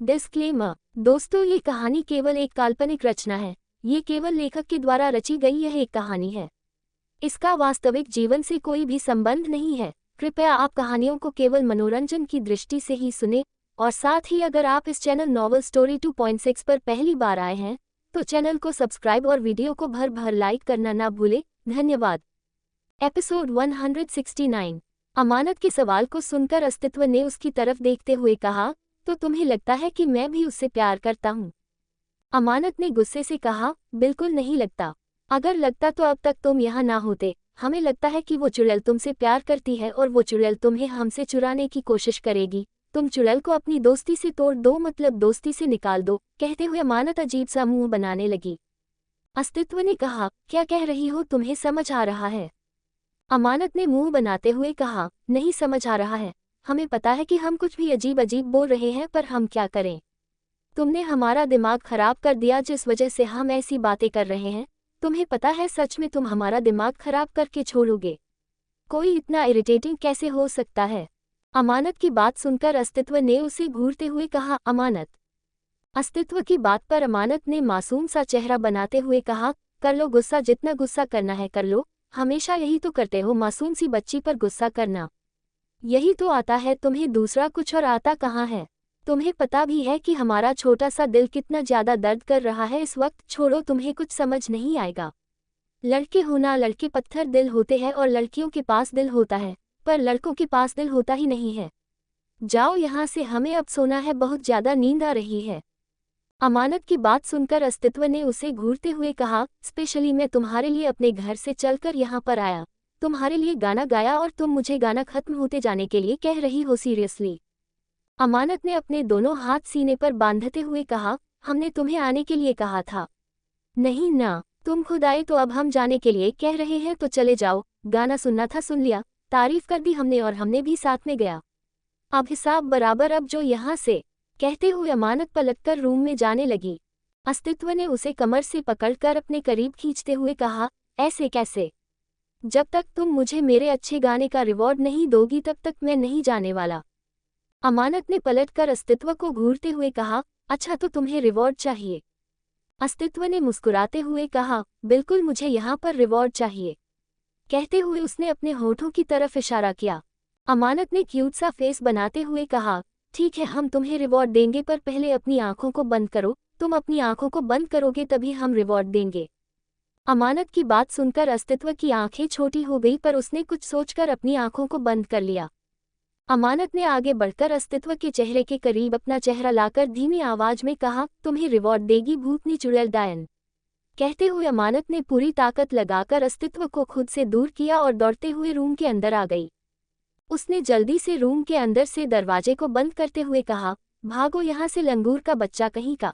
Disclaimer. दोस्तों, ये कहानी केवल एक काल्पनिक रचना है। ये केवल लेखक के द्वारा रची गई यह एक कहानी है। इसका वास्तविक जीवन से कोई भी संबंध नहीं है। कृपया आप कहानियों को केवल मनोरंजन की दृष्टि से ही सुने, और साथ ही अगर आप इस चैनल नॉवल स्टोरी 2.6 पर पहली बार आए हैं तो चैनल को सब्सक्राइब और वीडियो को भर भर लाइक करना ना भूलें। धन्यवाद। एपिसोड 169। अमानत के सवाल को सुनकर अस्तित्व ने उसकी तरफ देखते हुए कहा, तो तुम्हें लगता है कि मैं भी उससे प्यार करता हूँ? अमानत ने गुस्से से कहा, बिल्कुल नहीं लगता। अगर लगता तो अब तक तुम यहाँ ना होते। हमें लगता है कि वो चुड़ैल तुमसे प्यार करती है और वो चुड़ैल तुम्हें हमसे चुराने की कोशिश करेगी। तुम चुड़ैल को अपनी दोस्ती से तोड़ दो, मतलब दोस्ती से निकाल दो। कहते हुए अमानत अजीब सा मुंह बनाने लगी। अस्तित्व ने कहा, क्या कह रही हो? तुम्हें समझ आ रहा है? अमानत ने मुंह बनाते हुए कहा, नहीं समझ आ रहा है। हमें पता है कि हम कुछ भी अजीब अजीब बोल रहे हैं, पर हम क्या करें? तुमने हमारा दिमाग खराब कर दिया जिस वजह से हम ऐसी बातें कर रहे हैं। तुम्हें पता है सच में तुम हमारा दिमाग खराब करके छोड़ोगे? कोई इतना इरिटेटिंग कैसे हो सकता है? अमानत की बात सुनकर अस्तित्व ने उसे घूरते हुए कहा, अमानत। अस्तित्व की बात पर अमानत ने मासूम सा चेहरा बनाते हुए कहा, कर लो गुस्सा, जितना गुस्सा करना है कर लो। हमेशा यही तो करते हो, मासूम सी बच्ची पर गुस्सा करना। यही तो आता है तुम्हें, दूसरा कुछ और आता कहाँ है? तुम्हें पता भी है कि हमारा छोटा सा दिल कितना ज्यादा दर्द कर रहा है इस वक्त। छोड़ो, तुम्हें कुछ समझ नहीं आएगा। लड़के हो ना, लड़के पत्थर दिल होते हैं और लड़कियों के पास दिल होता है, पर लड़कों के पास दिल होता ही नहीं है। जाओ यहाँ से, हमें अब सोना है, बहुत ज्यादा नींद आ रही है। अमानत की बात सुनकर अस्तित्व ने उसे घूरते हुए कहा, स्पेशली मैं तुम्हारे लिए अपने घर से चलकर यहाँ पर आया, तुम्हारे लिए गाना गाया, और तुम मुझे गाना खत्म होते जाने के लिए कह रही हो? सीरियसली? अमानत ने अपने दोनों हाथ सीने पर बांधते हुए कहा, हमने तुम्हें आने के लिए कहा था। नहीं ना, तुम खुद आए, तो अब हम जाने के लिए कह रहे हैं तो चले जाओ। गाना सुनना था, सुन लिया, तारीफ कर दी हमने, और हमने भी साथ में गया। अब हिसाब बराबर, अब जो यहाँ से। कहते हुए अमानत पलटकर रूम में जाने लगी। अस्तित्व ने उसे कमर से पकड़कर अपने करीब खींचते हुए कहा, ऐसे कैसे? जब तक तुम मुझे मेरे अच्छे गाने का रिवॉर्ड नहीं दोगी तब तक मैं नहीं जाने वाला। अमानत ने पलटकर अस्तित्व को घूरते हुए कहा, अच्छा तो तुम्हें रिवॉर्ड चाहिए? अस्तित्व ने मुस्कुराते हुए कहा, बिल्कुल, मुझे यहाँ पर रिवॉर्ड चाहिए। कहते हुए उसने अपने होठों की तरफ इशारा किया। अमानत ने क्यूट सा फेस बनाते हुए कहा, ठीक है, हम तुम्हें रिवॉर्ड देंगे, पर पहले अपनी आंखों को बंद करो। तुम अपनी आंखों को बंद करोगे तभी हम रिवॉर्ड देंगे। अमानत की बात सुनकर अस्तित्व की आंखें छोटी हो गई, पर उसने कुछ सोचकर अपनी आंखों को बंद कर लिया। अमानत ने आगे बढ़कर अस्तित्व के चेहरे के करीब अपना चेहरा लाकर धीमी आवाज में कहा, तुम्हें रिवॉर्ड देगी भूतनी चुड़ैल डायन। कहते हुए अमानत ने पूरी ताकत लगाकर अस्तित्व को खुद से दूर किया और दौड़ते हुए रूम के अंदर आ गई। उसने जल्दी से रूम के अंदर से दरवाजे को बंद करते हुए कहा, भागो यहाँ से, लंगूर का बच्चा कहीं का।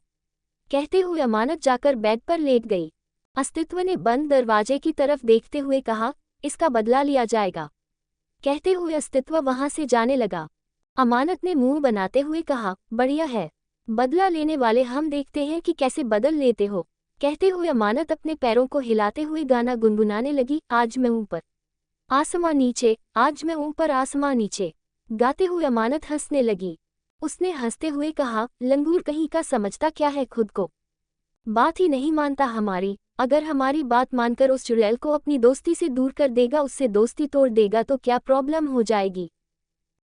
कहते हुए अमानत जाकर बेड पर लेट गई। अस्तित्व ने बंद दरवाजे की तरफ देखते हुए कहा, इसका बदला लिया जाएगा। कहते हुए अस्तित्व वहां से जाने लगा। अमानत ने मुंह बनाते हुए कहा, बढ़िया है, बदला लेने वाले हम, देखते हैं कि कैसे बदल लेते हो। कहते हुए अमानत अपने पैरों को हिलाते हुए गाना गुनगुनाने लगी, आज मैं ऊपर आसमां नीचे, आज मैं ऊपर आसमां नीचे। गाते हुए अमानत हंसने लगी। उसने हंसते हुए कहा, लंगूर कहीं का, समझता क्या है खुद को? बात ही नहीं मानता हमारी। अगर हमारी बात मानकर उस चुड़ैल को अपनी दोस्ती से दूर कर देगा, उससे दोस्ती तोड़ देगा, तो क्या प्रॉब्लम हो जाएगी?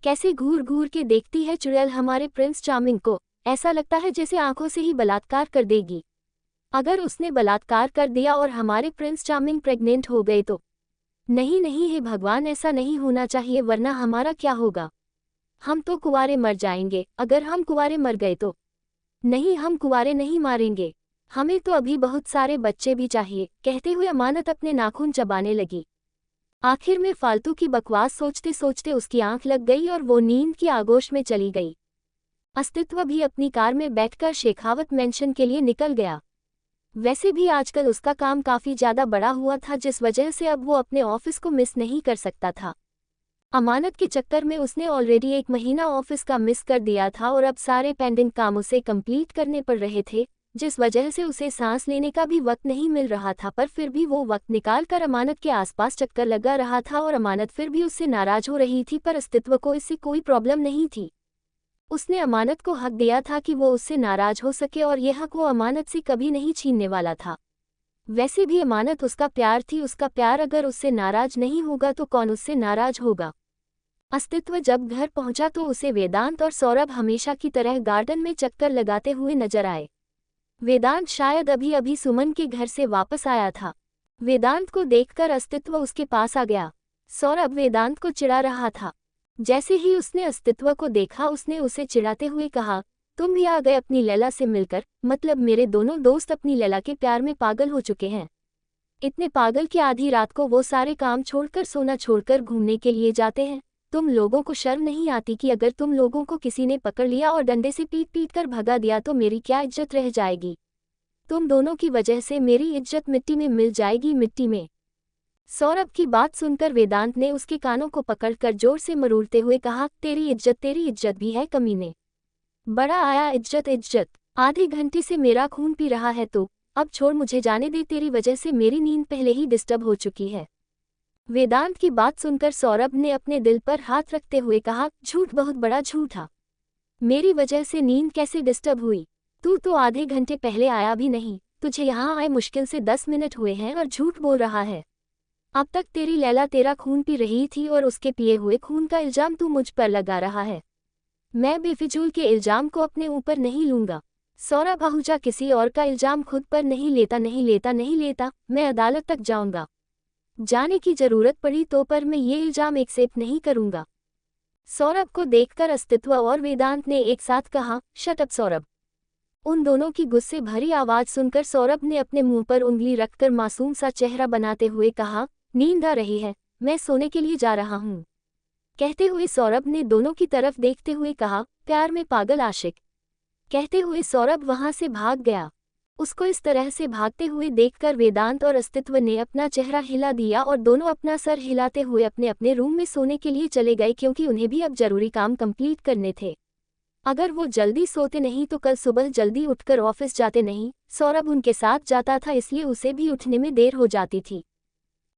कैसे घूर घूर के देखती है चुड़ैल हमारे प्रिंस चार्मिंग को, ऐसा लगता है जैसे आंखों से ही बलात्कार कर देगी। अगर उसने बलात्कार कर दिया और हमारे प्रिंस चार्मिंग प्रेग्नेंट हो गए तो? नहीं नहीं, हे भगवान, ऐसा नहीं होना चाहिए, वरना हमारा क्या होगा? हम तो कुंवारे मर जाएंगे। अगर हम कुंवारे मर गए तो? नहीं, हम कुंवारे नहीं मारेंगे, हमें तो अभी बहुत सारे बच्चे भी चाहिए। कहते हुए अमानत अपने नाखून चबाने लगी। आखिर में फालतू की बकवास सोचते सोचते उसकी आंख लग गई और वो नींद की आगोश में चली गई। अस्तित्व भी अपनी कार में बैठकर शेखावत मेंशन के लिए निकल गया। वैसे भी आजकल उसका काम काफी ज्यादा बड़ा हुआ था, जिस वजह से अब वो अपने ऑफिस को मिस नहीं कर सकता था। अमानत के चक्कर में उसने ऑलरेडी 1 महीना ऑफिस का मिस कर दिया था और अब सारे पेंडिंग काम उसे कंप्लीट करने पड़ रहे थे, जिस वजह से उसे सांस लेने का भी वक्त नहीं मिल रहा था। पर फिर भी वो वक्त निकालकर अमानत के आसपास चक्कर लगा रहा था और अमानत फिर भी उससे नाराज हो रही थी, पर अस्तित्व को इससे कोई प्रॉब्लम नहीं थी। उसने अमानत को हक दिया था कि वो उससे नाराज हो सके और यह हक वो अमानत से कभी नहीं छीनने वाला था। वैसे भी अमानत उसका प्यार थी, उसका प्यार अगर उससे नाराज नहीं होगा तो कौन उससे नाराज होगा। अस्तित्व जब घर पहुंचा तो उसे वेदांत और सौरभ हमेशा की तरह गार्डन में चक्कर लगाते हुए नजर आए। वेदांत शायद अभी अभी सुमन के घर से वापस आया था। वेदांत को देखकर अस्तित्व उसके पास आ गया। सौरभ वेदांत को चिढ़ा रहा था। जैसे ही उसने अस्तित्व को देखा उसने उसे चिढ़ाते हुए कहा, तुम भी आ गए अपनी लैला से मिलकर, मतलब मेरे दोनों दोस्त अपनी लैला के प्यार में पागल हो चुके हैं। इतने पागल कि आधी रात को वो सारे काम छोड़कर सोना छोड़कर घूमने के लिए जाते हैं। तुम लोगों को शर्म नहीं आती कि अगर तुम लोगों को किसी ने पकड़ लिया और डंडे से पीट पीट कर भगा दिया तो मेरी क्या इज्जत रह जाएगी। तुम दोनों की वजह से मेरी इज्जत मिट्टी में मिल जाएगी, मिट्टी में। सौरभ की बात सुनकर वेदांत ने उसके कानों को पकड़कर जोर से मरोड़ते हुए कहा, तेरी इज्जत भी है कमीने। बड़ा आया इज्जत इज्जत। आधे घंटे से मेरा खून पी रहा है तो अब छोड़, मुझे जाने दे, तेरी वजह से मेरी नींद पहले ही डिस्टर्ब हो चुकी है। वेदांत की बात सुनकर सौरभ ने अपने दिल पर हाथ रखते हुए कहा, झूठ, बहुत बड़ा झूठा। मेरी वजह से नींद कैसे डिस्टर्ब हुई? तू तो आधे घंटे पहले आया भी नहीं, तुझे यहाँ आए मुश्किल से 10 मिनट हुए हैं और झूठ बोल रहा है। अब तक तेरी लैला तेरा खून पी रही थी और उसके पिए हुए खून का इल्जाम तू मुझ पर लगा रहा है। मैं बेफिजूल के इल्जाम को अपने ऊपर नहीं लूंगा। सौरभ आहूजा किसी और का इल्जाम खुद पर नहीं लेता। मैं अदालत तक जाऊंगा। जाने की जरूरत पड़ी तो पर मैं ये इल्जाम एक्सेप्ट नहीं करूंगा। सौरभ को देखकर अस्तित्व और वेदांत ने एक साथ कहा, शट अप सौरभ। उन दोनों की गुस्से भरी आवाज सुनकर सौरभ ने अपने मुंह पर उंगली रखकर मासूम सा चेहरा बनाते हुए कहा, नींद आ रही है, मैं सोने के लिए जा रहा हूं। कहते हुए सौरभ ने दोनों की तरफ देखते हुए कहा, प्यार में पागल आशिक। कहते हुए सौरभ वहां से भाग गया। उसको इस तरह से भागते हुए देखकर वेदांत और अस्तित्व ने अपना चेहरा हिला दिया और दोनों अपना सर हिलाते हुए अपने अपने रूम में सोने के लिए चले गए, क्योंकि उन्हें भी अब जरूरी काम कंप्लीट करने थे। अगर वो जल्दी सोते नहीं तो कल सुबह जल्दी उठकर ऑफिस जाते नहीं। सौरभ उनके साथ जाता था इसलिए उसे भी उठने में देर हो जाती थी।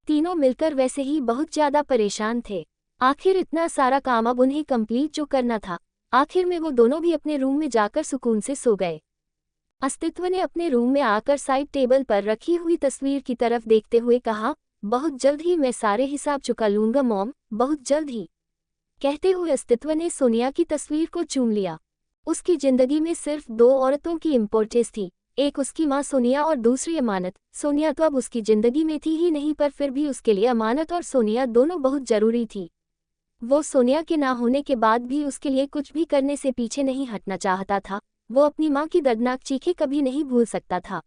तीनों मिलकर वैसे ही बहुत ज्यादा परेशान थे। आखिर इतना सारा काम अब उन्हें कंप्लीट जो करना था। आखिर में वो दोनों भी अपने रूम में जाकर सुकून से सो गए। अस्तित्व ने अपने रूम में आकर साइड टेबल पर रखी हुई तस्वीर की तरफ देखते हुए कहा, बहुत जल्द ही मैं सारे हिसाब चुका लूंगा मॉम, बहुत जल्द ही। कहते हुए अस्तित्व ने सोनिया की तस्वीर को चूम लिया। उसकी जिंदगी में सिर्फ 2 औरतों की इम्पोर्टेंस थी, एक उसकी माँ सोनिया और दूसरी अमानत। सोनिया तो अब उसकी जिंदगी में थी ही नहीं, पर फिर भी उसके लिए अमानत और सोनिया दोनों बहुत जरूरी थी। वो सोनिया के ना होने के बाद भी उसके लिए कुछ भी करने से पीछे नहीं हटना चाहता था। वो अपनी माँ की दर्दनाक चीखें कभी नहीं भूल सकता था।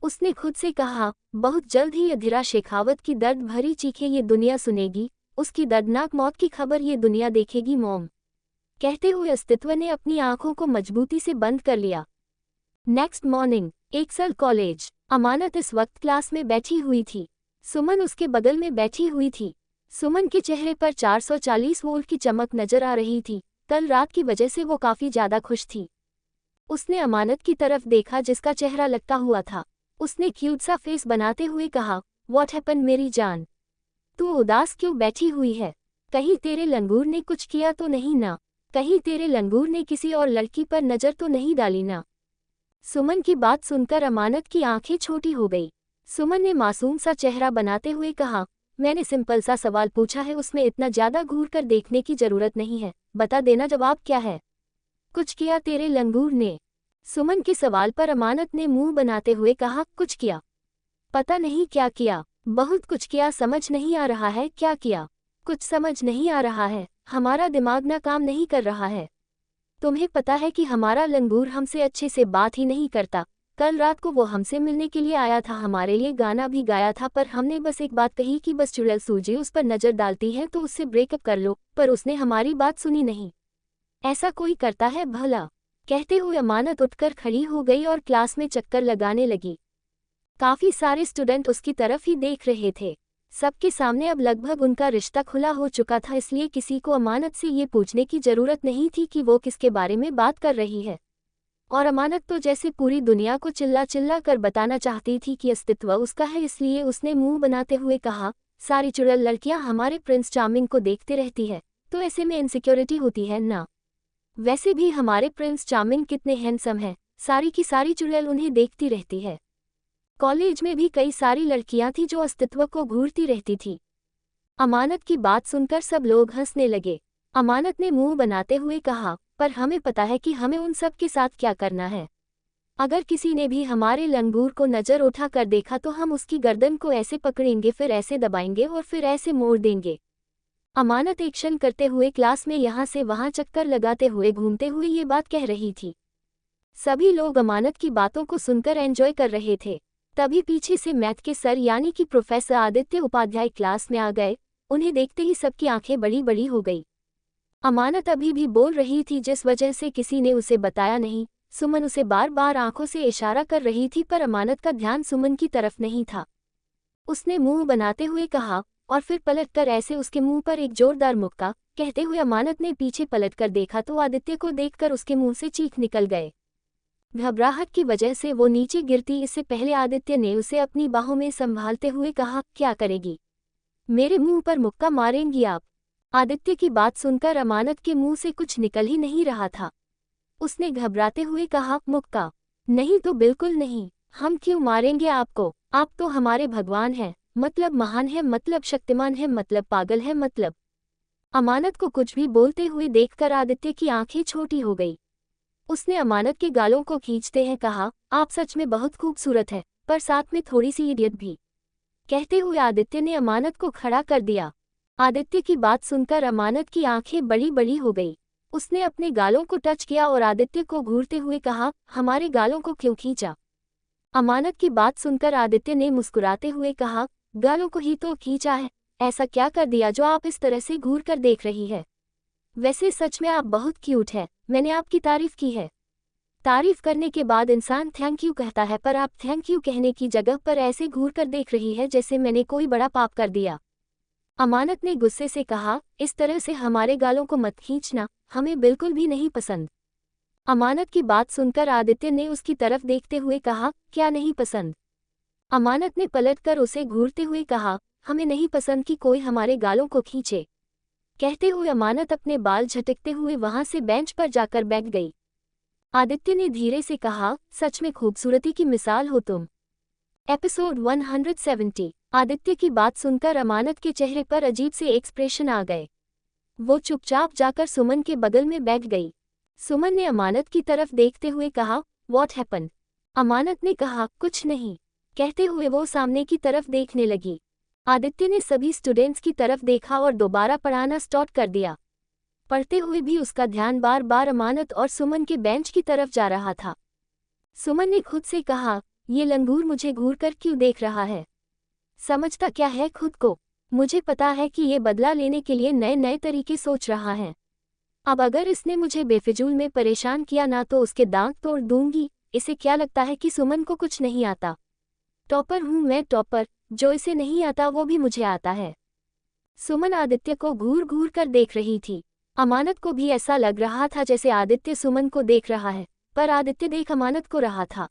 उसने खुद से कहा, बहुत जल्द ही अधीरा शेखावत की दर्द भरी चीखें ये दुनिया सुनेगी, उसकी दर्दनाक मौत की खबर ये दुनिया देखेगी मॉम। कहते हुए अस्तित्व ने अपनी आंखों को मजबूती से बंद कर लिया। Next morning, excel college. Amanat इस वक्त क्लास में बैठी हुई थी। सुमन उसके बगल में बैठी हुई थी। सुमन के चेहरे पर 440 वोल्ट की चमक नजर आ रही थी। कल रात की वजह से वो काफी ज्यादा खुश थी। उसने अमानत की तरफ देखा जिसका चेहरा लगता हुआ था। उसने क्यूट सा फेस बनाते हुए कहा, व्हाट हैपन मेरी जान, तू उदास क्यों बैठी हुई है? कहीं तेरे लंगूर ने कुछ किया तो नहीं ना? कहीं तेरे लंगूर ने किसी और लड़की पर नजर तो नहीं डाली ना? सुमन की बात सुनकर अमानत की आंखें छोटी हो गई। सुमन ने मासूम सा चेहरा बनाते हुए कहा, मैंने सिंपल सा सवाल पूछा है, उसमें इतना ज्यादा घूर कर देखने की जरूरत नहीं है, बता देना जवाब क्या है? कुछ किया तेरे लंगूर ने? सुमन के सवाल पर अमानत ने मुंह बनाते हुए कहा, कुछ किया? पता नहीं क्या किया, बहुत कुछ किया, समझ नहीं आ रहा है क्या किया। कुछ समझ नहीं आ रहा है, हमारा दिमाग ना काम नहीं कर रहा है। तुम्हें पता है कि हमारा लंगूर हमसे अच्छे से बात ही नहीं करता। कल रात को वो हमसे मिलने के लिए आया था, हमारे लिए गाना भी गाया था, पर हमने बस एक बात कही कि बस चुड़ैल सूजी उस पर नजर डालती है तो उससे ब्रेकअप कर लो, पर उसने हमारी बात सुनी नहीं। ऐसा कोई करता है भला? कहते हुए अमानत उठकर खड़ी हो गई और क्लास में चक्कर लगाने लगी। काफी सारे स्टूडेंट उसकी तरफ ही देख रहे थे। सबके सामने अब लगभग उनका रिश्ता खुला हो चुका था, इसलिए किसी को अमानत से ये पूछने की जरूरत नहीं थी कि वो किसके बारे में बात कर रही है। और अमानत तो जैसे पूरी दुनिया को चिल्ला चिल्ला कर बताना चाहती थी कि अस्तित्व उसका है, इसलिए उसने मुंह बनाते हुए कहा, सारी चुड़ैल लड़कियां हमारे प्रिंस चार्मिंग को देखते रहती है, तो ऐसे में इनसिक्योरिटी होती है ना? वैसे भी हमारे प्रिंस चार्मिंग कितने हैंडसम हैं, सारी की सारी चुड़ैल उन्हें देखती रहती है। कॉलेज में भी कई सारी लड़कियां थी जो अस्तित्व को घूरती रहती थी। अमानत की बात सुनकर सब लोग हंसने लगे। अमानत ने मुंह बनाते हुए कहा, पर हमें पता है कि हमें उन सब के साथ क्या करना है। अगर किसी ने भी हमारे लंगूर को नजर उठा कर देखा तो हम उसकी गर्दन को ऐसे पकड़ेंगे, फिर ऐसे दबाएंगे और फिर ऐसे मोड़ देंगे। अमानत एक्शन करते हुए क्लास में यहाँ से वहाँ चक्कर लगाते हुए घूमते हुए ये बात कह रही थी। सभी लोग अमानत की बातों को सुनकर एंजॉय कर रहे थे। तभी पीछे से मैथ के सर यानी कि प्रोफेसर आदित्य उपाध्याय क्लास में आ गए। उन्हें देखते ही सबकी आंखें बड़ी बड़ी हो गई। अमानत अभी भी बोल रही थी, जिस वजह से किसी ने उसे बताया नहीं। सुमन उसे बार बार आंखों से इशारा कर रही थी, पर अमानत का ध्यान सुमन की तरफ नहीं था। उसने मुंह बनाते हुए कहा और फिर पलटकर ऐसे उसके मुंह पर एक जोरदार मुक्का। कहते हुए अमानत ने पीछे पलटकर देखा तो आदित्य को देखकर उसके मुंह से चीख निकल गए। घबराहट की वजह से वो नीचे गिरती। इससे पहले आदित्य ने उसे अपनी बाहों में संभालते हुए कहा, क्या करेगी? मेरे मुंह पर मुक्का मारेंगी आप? आदित्य की बात सुनकर अमानत के मुंह से कुछ निकल ही नहीं रहा था। उसने घबराते हुए कहा, मुक्का? नहीं तो बिल्कुल नहीं। हम क्यों मारेंगे आपको? आप तो हमारे भगवान हैं, मतलब महान है, मतलब शक्तिमान है, मतलब पागल है, मतलब। अमानत को कुछ भी बोलते हुए देखकर आदित्य की आंखें छोटी हो गई। उसने अमानत के गालों को खींचते हैं कहा, आप सच में बहुत खूबसूरत है, पर साथ में थोड़ी सी इडियट भी। कहते हुए आदित्य ने अमानत को खड़ा कर दिया। आदित्य की बात सुनकर अमानत की आंखें बड़ी बड़ी हो गई। उसने अपने गालों को टच किया और आदित्य को घूरते हुए कहा, हमारे गालों को क्यों खींचा? अमानत की बात सुनकर आदित्य ने मुस्कुराते हुए कहा, गालों को ही तो खींचा है। ऐसा क्या कर दिया जो आप इस तरह से घूर कर देख रही है? वैसे सच में आप बहुत क्यूट है, मैंने आपकी तारीफ की है। तारीफ करने के बाद इंसान थैंक यू कहता है, पर आप थैंक यू कहने की जगह पर ऐसे घूर कर देख रही है जैसे मैंने कोई बड़ा पाप कर दिया। अमानत ने गुस्से से कहा, इस तरह से हमारे गालों को मत खींचना, हमें बिल्कुल भी नहीं पसंद। अमानत की बात सुनकर आदित्य ने उसकी तरफ देखते हुए कहा, क्या नहीं पसंद? अमानत ने पलटकर उसे घूरते हुए कहा, हमें नहीं पसंद कि कोई हमारे गालों को खींचे। कहते हुए अमानत अपने बाल झटकते हुए वहां से बेंच पर जाकर बैठ गई। आदित्य ने धीरे से कहा, सच में खूबसूरती की मिसाल हो तुम। एपिसोड 170। आदित्य की बात सुनकर अमानत के चेहरे पर अजीब से एक्सप्रेशन आ गए। वो चुपचाप जाकर सुमन के बगल में बैठ गई। सुमन ने अमानत की तरफ देखते हुए कहा, व्हाट हैपन? अमानत ने कहा, कुछ नहीं। कहते हुए वो सामने की तरफ देखने लगी। आदित्य ने सभी स्टूडेंट्स की तरफ देखा और दोबारा पढ़ाना स्टार्ट कर दिया। पढ़ते हुए भी उसका ध्यान बार बार अमानत और सुमन के बेंच की तरफ जा रहा था। सुमन ने खुद से कहा, ये लंगूर मुझे घूर कर क्यों देख रहा है? समझता क्या है खुद को? मुझे पता है कि ये बदला लेने के लिए नए नए तरीके सोच रहा है। अब अगर इसने मुझे बेफिजूल में परेशान किया ना तो उसके दांत तोड़ दूंगी। इसे क्या लगता है कि सुमन को कुछ नहीं आता? टॉपर हूँ मैं, टॉपर। जो इसे नहीं आता वो भी मुझे आता है। सुमन आदित्य को घूर घूर कर देख रही थी। अमानत को भी ऐसा लग रहा था जैसे आदित्य सुमन को देख रहा है, पर आदित्य देख अमानत को रहा था।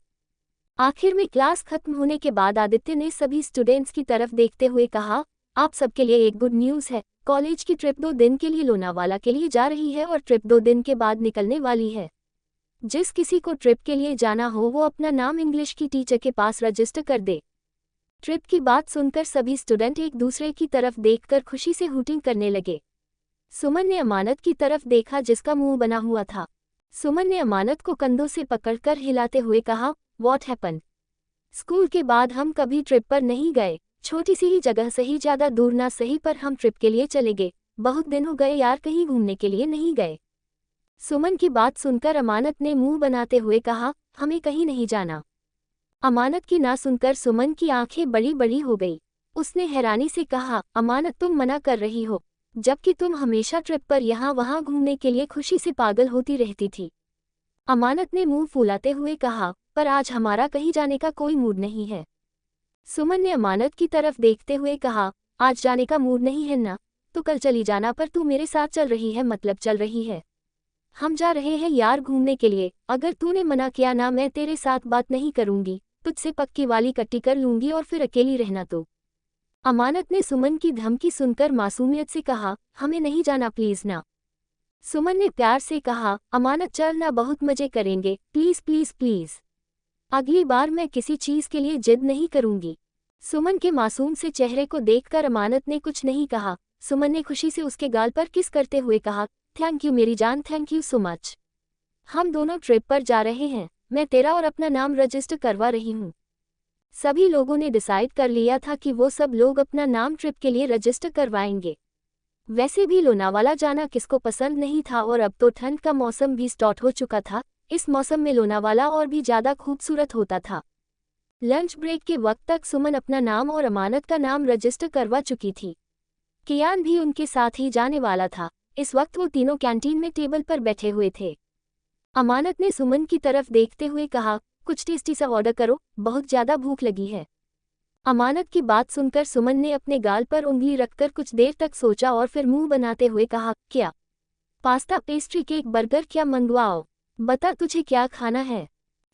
आखिर में क्लास खत्म होने के बाद आदित्य ने सभी स्टूडेंट्स की तरफ देखते हुए कहा, आप सबके लिए एक गुड न्यूज़ है। कॉलेज की ट्रिप 2 दिन के लिए लोनावाला के लिए जा रही है और ट्रिप 2 दिन के बाद निकलने वाली है। जिस किसी को ट्रिप के लिए जाना हो वो अपना नाम इंग्लिश की टीचर के पास रजिस्टर कर दे। ट्रिप की बात सुनकर सभी स्टूडेंट एक दूसरे की तरफ देखकर खुशी से हूटिंग करने लगे। सुमन ने अमानत की तरफ देखा जिसका मुंह बना हुआ था। सुमन ने अमानत को कंधों से पकड़कर हिलाते हुए कहा, व्हाट हैपन? स्कूल के बाद हम कभी ट्रिप पर नहीं गए। छोटी सी ही जगह सही, ज़्यादा दूर ना सही, पर हम ट्रिप के लिए चले गए। बहुत दिन हो गए यार, कहीं घूमने के लिए नहीं गए। सुमन की बात सुनकर अमानत ने मुंह बनाते हुए कहा, हमें कहीं नहीं जाना। अमानत की ना सुनकर सुमन की आंखें बड़ी बड़ी हो गई। उसने हैरानी से कहा, अमानत तुम मना कर रही हो, जबकि तुम हमेशा ट्रिप पर यहाँ वहाँ घूमने के लिए खुशी से पागल होती रहती थी। अमानत ने मुंह फुलाते हुए कहा, पर आज हमारा कहीं जाने का कोई मूड नहीं है। सुमन ने अमानत की तरफ देखते हुए कहा, आज जाने का मूड नहीं है ना, तो कल चली जाना। पर तू मेरे साथ चल रही है, मतलब चल रही है। हम जा रहे हैं यार घूमने के लिए। अगर तूने मना किया ना, मैं तेरे साथ बात नहीं करूंगी, तुझसे पक्की वाली कट्टी कर लूंगी और फिर अकेली रहना तो। अमानत ने सुमन की धमकी सुनकर मासूमियत से कहा, हमें नहीं जाना प्लीज ना। सुमन ने प्यार से कहा, अमानत चल ना, बहुत मजे करेंगे, प्लीज प्लीज प्लीज। अगली बार मैं किसी चीज के लिए जिद नहीं करूंगी। सुमन के मासूम से चेहरे को देखकर अमानत ने कुछ नहीं कहा। सुमन ने खुशी से उसके गाल पर किस करते हुए कहा, थैंक यू मेरी जान, थैंक यू सो मच। हम दोनों ट्रिप पर जा रहे हैं, मैं तेरा और अपना नाम रजिस्टर करवा रही हूँ। सभी लोगों ने डिसाइड कर लिया था कि वो सब लोग अपना नाम ट्रिप के लिए रजिस्टर करवाएंगे। वैसे भी लोनावाला जाना किसको पसंद नहीं था और अब तो ठंड का मौसम भी स्टार्ट हो चुका था। इस मौसम में लोनावाला और भी ज़्यादा खूबसूरत होता था। लंच ब्रेक के वक्त तक सुमन अपना नाम और अमानत का नाम रजिस्टर करवा चुकी थी। कियान भी उनके साथ ही जाने वाला था। इस वक्त वो तीनों कैंटीन में टेबल पर बैठे हुए थे। अमानत ने सुमन की तरफ देखते हुए कहा, कुछ टेस्टी सा ऑर्डर करो, बहुत ज़्यादा भूख लगी है। अमानत की बात सुनकर सुमन ने अपने गाल पर उंगली रखकर कुछ देर तक सोचा और फिर मुंह बनाते हुए कहा, क्या? पास्ता, पेस्ट्री, केक, बर्गर, क्या मंगवाओ? बता तुझे क्या खाना है?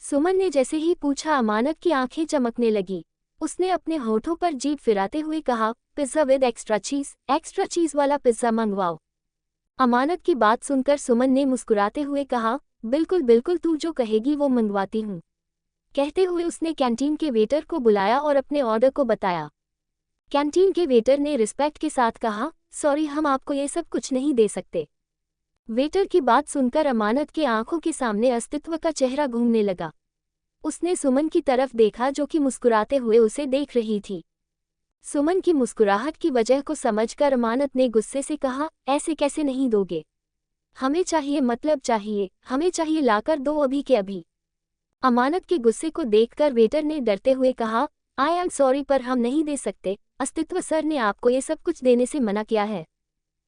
सुमन ने जैसे ही पूछा अमानत की आंखें चमकने लगी। उसने अपने होठों पर जीभ फिराते हुए कहा, पिज्ज़ा विद एक्स्ट्रा चीज़ वाला पिज्ज़ा मंगवाओ। अमानत की बात सुनकर सुमन ने मुस्कुराते हुए कहा, बिल्कुल बिल्कुल, तू जो कहेगी वो मंगवाती हूँ। कहते हुए उसने कैंटीन के वेटर को बुलाया और अपने ऑर्डर को बताया। कैंटीन के वेटर ने रिस्पेक्ट के साथ कहा, सॉरी, हम आपको ये सब कुछ नहीं दे सकते। वेटर की बात सुनकर अमानत के आंखों के सामने अस्तित्व का चेहरा घूमने लगा। उसने सुमन की तरफ देखा जो कि मुस्कुराते हुए उसे देख रही थी। सुमन की मुस्कुराहट की वजह को समझकर अमानत ने गुस्से से कहा, ऐसे कैसे नहीं दोगे? हमें चाहिए, मतलब चाहिए, हमें चाहिए, लाकर दो अभी के अभी। अमानत के गुस्से को देखकर वेटर ने डरते हुए कहा, आई एम सॉरी पर हम नहीं दे सकते, अस्तित्व सर ने आपको ये सब कुछ देने से मना किया है।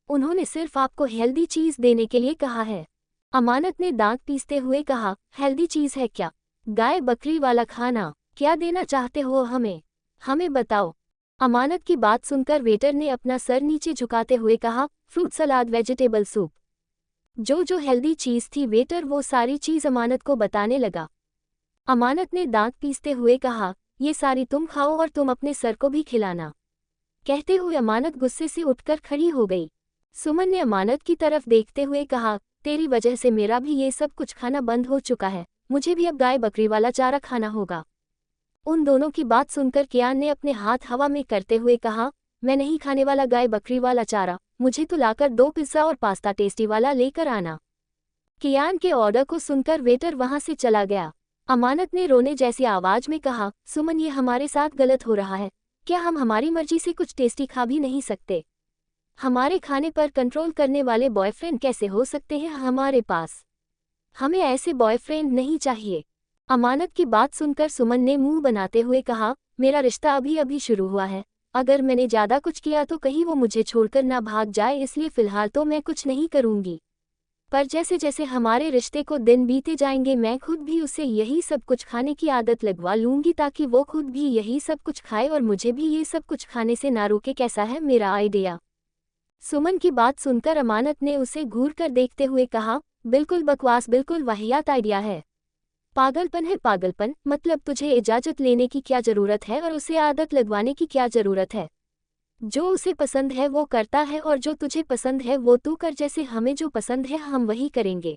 उन्होंने सिर्फ आपको हेल्दी चीज़ देने के लिए कहा है। अमानत ने दांत पीसते हुए कहा, हेल्दी चीज़ है क्या? गाय बकरी वाला खाना? क्या देना चाहते हो हमें? हमें बताओ। अमानत की बात सुनकर वेटर ने अपना सर नीचे झुकाते हुए कहा, फ्रूट सलाद, वेजिटेबल सूप, जो हेल्दी चीज़ थी। वेटर वो सारी चीज़ अमानत को बताने लगा। अमानत ने दांत पीसते हुए कहा, ये सारी तुम खाओ और तुम अपने सर को भी खिलाना। कहते हुए अमानत गुस्से से उठकर खड़ी हो गई। सुमन ने अमानत की तरफ देखते हुए कहा, तेरी वजह से मेरा भी ये सब कुछ खाना बंद हो चुका है, मुझे भी अब गाय बकरी वाला चारा खाना होगा। उन दोनों की बात सुनकर कियान ने अपने हाथ हवा में करते हुए कहा, मैं नहीं खाने वाला गाय बकरी वाला चारा, मुझे तो लाकर 2 पिज्ज़ा और पास्ता टेस्टी वाला लेकर आना। कियान के ऑर्डर को सुनकर वेटर वहां से चला गया। अमानत ने रोने जैसी आवाज में कहा, सुमन, ये हमारे साथ गलत हो रहा है। क्या हम हमारी मर्जी से कुछ टेस्टी खा भी नहीं सकते? हमारे खाने पर कंट्रोल करने वाले बॉयफ्रेंड कैसे हो सकते हैं हमारे पास? हमें ऐसे बॉयफ्रेंड नहीं चाहिए। अमानत की बात सुनकर सुमन ने मुंह बनाते हुए कहा, मेरा रिश्ता अभी अभी शुरू हुआ है, अगर मैंने ज़्यादा कुछ किया तो कहीं वो मुझे छोड़कर ना भाग जाए, इसलिए फ़िलहाल तो मैं कुछ नहीं करूँगी। पर जैसे जैसे हमारे रिश्ते को दिन बीते जाएंगे मैं खुद भी उसे यही सब कुछ खाने की आदत लगवा लूँगी ताकि वो खुद भी यही सब कुछ खाए और मुझे भी ये सब कुछ खाने से ना रोके। कैसा है मेरा आइडिया? सुमन की बात सुनकर अमानत ने उसे घूर कर देखते हुए कहा, बिल्कुल बकवास, बिल्कुल वाहियात आइडिया है। पागलपन है पागलपन, मतलब तुझे इजाज़त लेने की क्या ज़रूरत है और उसे आदत लगवाने की क्या ज़रूरत है? जो उसे पसंद है वो करता है और जो तुझे पसंद है वो तू कर, जैसे हमें जो पसंद है हम वही करेंगे।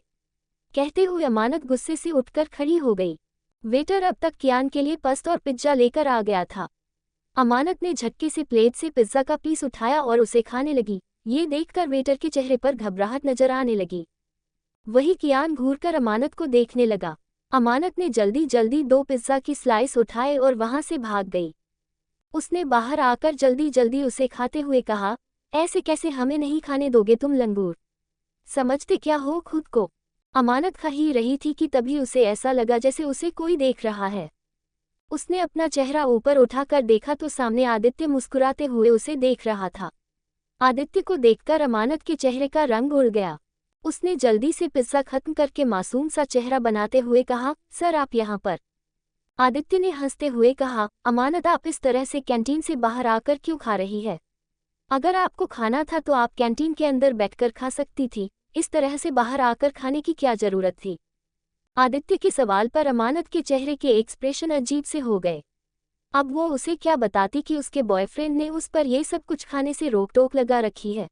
कहते हुए अमानत गुस्से से उठकर खड़ी हो गई। वेटर अब तक कियान के लिए पस्त और पिज्जा लेकर आ गया था। अमानत ने झटके से प्लेट से पिज्जा का पीस उठाया और उसे खाने लगी। ये देखकर वेटर के चेहरे पर घबराहट नजर आने लगी। वही कियान घूरकर अमानत को देखने लगा। अमानत ने जल्दी जल्दी 2 पिज्जा की स्लाइस उठाए और वहां से भाग गई। उसने बाहर आकर जल्दी जल्दी उसे खाते हुए कहा, ऐसे कैसे हमें नहीं खाने दोगे तुम लंगूर? समझते क्या हो खुद को? अमानत खा ही रही थी कि तभी उसे ऐसा लगा जैसे उसे कोई देख रहा है। उसने अपना चेहरा ऊपर उठाकर देखा तो सामने आदित्य मुस्कुराते हुए उसे देख रहा था। आदित्य को देखकर अमानत के चेहरे का रंग उड़ गया। उसने जल्दी से पिज्जा खत्म करके मासूम सा चेहरा बनाते हुए कहा, सर आप यहाँ पर? आदित्य ने हंसते हुए कहा, अमानत आप इस तरह से कैंटीन से बाहर आकर क्यों खा रही है? अगर आपको खाना था तो आप कैंटीन के अंदर बैठकर खा सकती थी, इस तरह से बाहर आकर खाने की क्या जरूरत थी? आदित्य के सवाल पर अमानत के चेहरे के एक्सप्रेशन अजीब से हो गए। अब वो उसे क्या बताती कि उसके बॉयफ्रेंड ने उस पर ये सब कुछ खाने से रोक टोक लगा रखी है।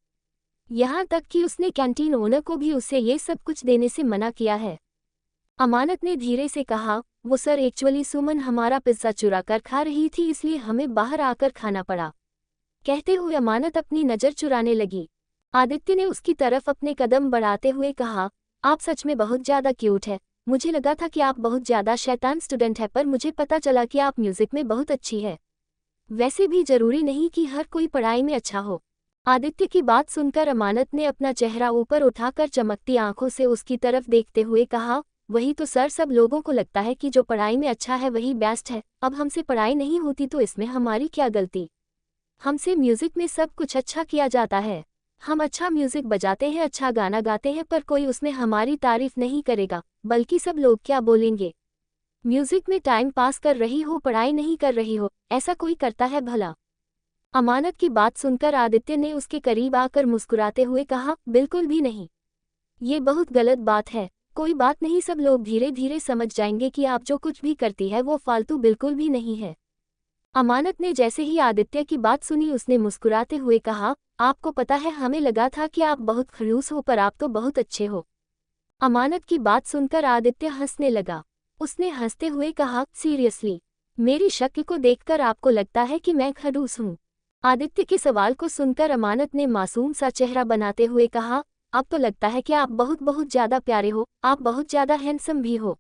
यहाँ तक कि उसने कैंटीन ओनर को भी उसे ये सब कुछ देने से मना किया है। अमानत ने धीरे से कहा, वो सर एक्चुअली सुमन हमारा पिज्ज़ा चुरा कर खा रही थी, इसलिए हमें बाहर आकर खाना पड़ा। कहते हुए अमानत अपनी नज़र चुराने लगी। आदित्य ने उसकी तरफ अपने कदम बढ़ाते हुए कहा, आप सच में बहुत ज़्यादा क्यूट है। मुझे लगा था कि आप बहुत ज़्यादा शैतान स्टूडेंट है, पर मुझे पता चला कि आप म्यूज़िक में बहुत अच्छी है। वैसे भी जरूरी नहीं कि हर कोई पढ़ाई में अच्छा हो। आदित्य की बात सुनकर अमानत ने अपना चेहरा ऊपर उठाकर चमकती आंखों से उसकी तरफ देखते हुए कहा, वही तो सर, सब लोगों को लगता है कि जो पढ़ाई में अच्छा है वही बेस्ट है। अब हमसे पढ़ाई नहीं होती तो इसमें हमारी क्या गलती। हमसे म्यूज़िक में सब कुछ अच्छा किया जाता है। हम अच्छा म्यूज़िक बजाते हैं, अच्छा गाना गाते हैं, पर कोई उसमें हमारी तारीफ नहीं करेगा, बल्कि सब लोग क्या बोलेंगे। म्यूज़िक में टाइम पास कर रही हो, पढ़ाई नहीं कर रही हो, ऐसा कोई करता है भला। अमानत की बात सुनकर आदित्य ने उसके करीब आकर मुस्कुराते हुए कहा, बिल्कुल भी नहीं। ये बहुत गलत बात है। कोई बात नहीं, सब लोग धीरे धीरे समझ जाएंगे कि आप जो कुछ भी करती है वो फालतू बिल्कुल भी नहीं है। अमानत ने जैसे ही आदित्य की बात सुनी उसने मुस्कुराते हुए कहा, आपको पता है, हमें लगा था कि आप बहुत खड़ूस हो, पर आप तो बहुत अच्छे हो। अमानत की बात सुनकर आदित्य हंसने लगा। उसने हंसते हुए कहा, सीरियसली? मेरी शक्ल को देखकर आपको लगता है कि मैं खड़ूस हूँ? आदित्य के सवाल को सुनकर अमानत ने मासूम सा चेहरा बनाते हुए कहा, अब तो लगता है कि आप बहुत बहुत ज़्यादा प्यारे हो, आप बहुत ज़्यादा हैंडसम भी हो।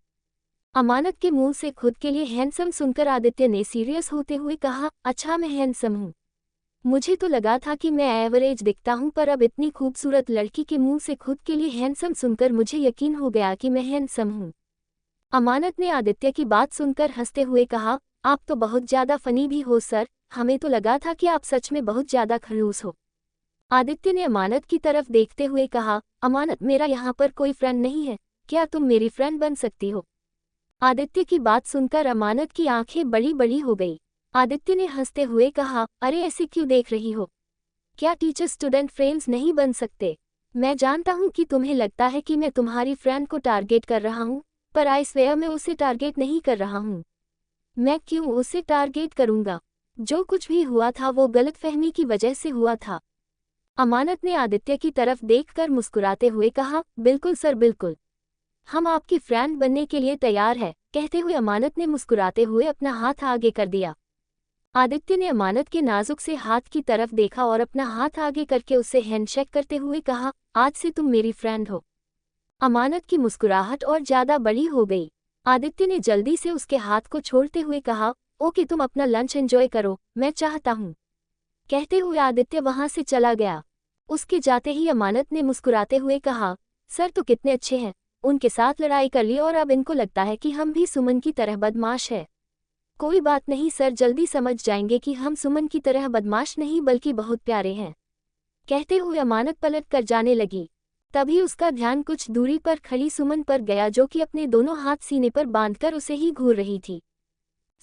अमानत के मुंह से खुद के लिए हैंडसम सुनकर आदित्य ने सीरियस होते हुए कहा, अच्छा मैं हैंडसम हूँ? मुझे तो लगा था कि मैं एवरेज दिखता हूँ, पर अब इतनी खूबसूरत लड़की के मुंह से खुद के लिए हैंडसम सुनकर मुझे यकीन हो गया कि मैं हैंडसम हूँ। अमानत ने आदित्य की बात सुनकर हंसते हुए कहा, आप तो बहुत ज़्यादा फनी भी हो सर, हमें तो लगा था कि आप सच में बहुत ज़्यादा खड़ूस हो। आदित्य ने अमानत की तरफ देखते हुए कहा, अमानत, मेरा यहाँ पर कोई फ्रेंड नहीं है, क्या तुम मेरी फ्रेंड बन सकती हो? आदित्य की बात सुनकर अमानत की आंखें बड़ी बड़ी हो गई। आदित्य ने हंसते हुए कहा, अरे ऐसे क्यों देख रही हो? क्या टीचर स्टूडेंट फ्रेंड्स नहीं बन सकते? मैं जानता हूँ कि तुम्हें लगता है कि मैं तुम्हारी फ्रेंड को टारगेट कर रहा हूँ, पर आई स्वेयर मैं उसे टारगेट नहीं कर रहा हूँ। मैं क्यों उसे टारगेट करूँगा? जो कुछ भी हुआ था वो गलतफहमी की वजह से हुआ था। अमानत ने आदित्य की तरफ देखकर मुस्कुराते हुए कहा, बिल्कुल सर, बिल्कुल। हम आपकी फ्रेंड बनने के लिए तैयार है। कहते हुए अमानत ने मुस्कुराते हुए अपना हाथ आगे कर दिया। आदित्य ने अमानत के नाजुक से हाथ की तरफ देखा और अपना हाथ आगे करके उससे हैंडशेक करते हुए कहा, आज से तुम मेरी फ्रेंड हो। अमानत की मुस्कुराहट और ज़्यादा बड़ी हो गई। आदित्य ने जल्दी से उसके हाथ को छोड़ते हुए कहा, ओके, तुम अपना लंच एंजॉय करो, मैं चाहता हूँ। कहते हुए आदित्य वहाँ से चला गया। उसके जाते ही अमानत ने मुस्कुराते हुए कहा, सर तो कितने अच्छे हैं, उनके साथ लड़ाई कर ली और अब इनको लगता है कि हम भी सुमन की तरह बदमाश है। कोई बात नहीं सर, जल्दी समझ जाएंगे कि हम सुमन की तरह बदमाश नहीं बल्कि बहुत प्यारे हैं। कहते हुए अमानत पलट कर जाने लगी। तभी उसका ध्यान कुछ दूरी पर खड़ी सुमन पर गया, जो कि अपने दोनों हाथ सीने पर बांधकर उसे ही घूर रही थी।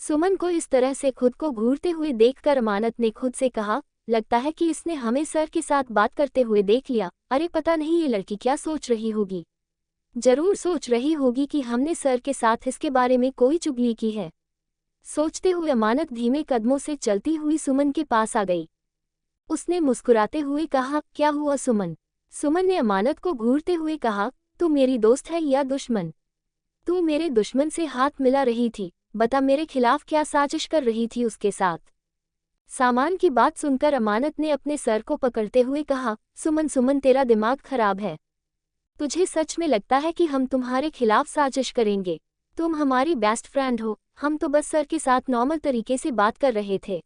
सुमन को इस तरह से खुद को घूरते हुए देखकर अमानत ने खुद से कहा, लगता है कि इसने हमें सर के साथ बात करते हुए देख लिया। अरे पता नहीं ये लड़की क्या सोच रही होगी। जरूर सोच रही होगी कि हमने सर के साथ इसके बारे में कोई चुगली की है। सोचते हुए अमानत धीमे कदमों से चलती हुई सुमन के पास आ गई। उसने मुस्कुराते हुए कहा, क्या हुआ सुमन? सुमन ने अमानत को घूरते हुए कहा, तू मेरी दोस्त है या दुश्मन? तू मेरे दुश्मन से हाथ मिला रही थी, बता मेरे खिलाफ क्या साजिश कर रही थी उसके साथ? सामान की बात सुनकर अमानत ने अपने सर को पकड़ते हुए कहा, सुमन सुमन, तेरा दिमाग खराब है। तुझे सच में लगता है कि हम तुम्हारे खिलाफ साजिश करेंगे? तुम हमारी बेस्ट फ्रेंड हो, हम तो बस सर के साथ नॉर्मल तरीके से बात कर रहे थे।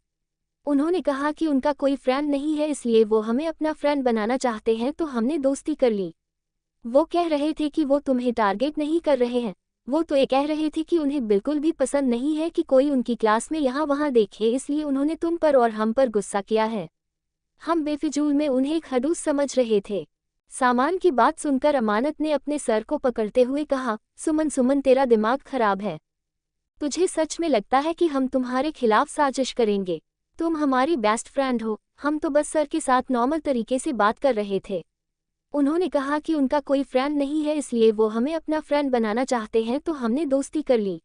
उन्होंने कहा कि उनका कोई फ्रेंड नहीं है, इसलिए वो हमें अपना फ्रेंड बनाना चाहते हैं, तो हमने दोस्ती कर ली। वो कह रहे थे कि वो तुम्हें टारगेट नहीं कर रहे हैं, वो तो ये कह रहे थे कि उन्हें बिल्कुल भी पसंद नहीं है कि कोई उनकी क्लास में यहाँ वहाँ देखे, इसलिए उन्होंने तुम पर और हम पर गुस्सा किया है। हम बेफिजूल में उन्हें खड़ूस समझ रहे थे। सामान की बात सुनकर अमानत ने अपने सर को पकड़ते हुए कहा, सुमन सुमन, तेरा दिमाग खराब है। तुझे सच में लगता है कि हम तुम्हारे खिलाफ साजिश करेंगे? तुम हमारी बेस्ट फ्रेंड हो, हम तो बस सर के साथ नॉर्मल तरीके से बात कर रहे थे। उन्होंने कहा कि उनका कोई फ्रेंड नहीं है, इसलिए वो हमें अपना फ्रेंड बनाना चाहते हैं, तो हमने दोस्ती कर ली।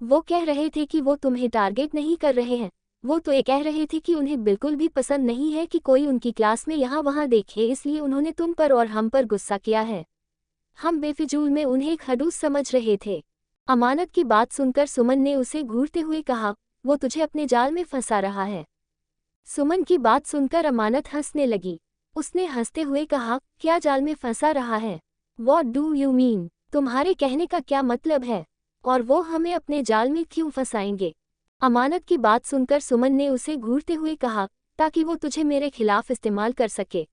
वो कह रहे थे कि वो तुम्हें टारगेट नहीं कर रहे हैं, वो तो ये कह रहे थे कि उन्हें बिल्कुल भी पसंद नहीं है कि कोई उनकी क्लास में यहाँ वहाँ देखे, इसलिए उन्होंने तुम पर और हम पर गुस्सा किया है। हम बेफिजूल में उन्हें खड़ूस समझ रहे थे। अमानत की बात सुनकर सुमन ने उसे घूरते हुए कहा, वो तुझे अपने जाल में फंसा रहा है। सुमन की बात सुनकर अमानत हंसने लगी। उसने हंसते हुए कहा, क्या जाल में फंसा रहा है? What do you mean? तुम्हारे कहने का क्या मतलब है? और वो हमें अपने जाल में क्यों फंसाएंगे? अमानत की बात सुनकर सुमन ने उसे घूरते हुए कहा, ताकि वो तुझे मेरे खिलाफ इस्तेमाल कर सके।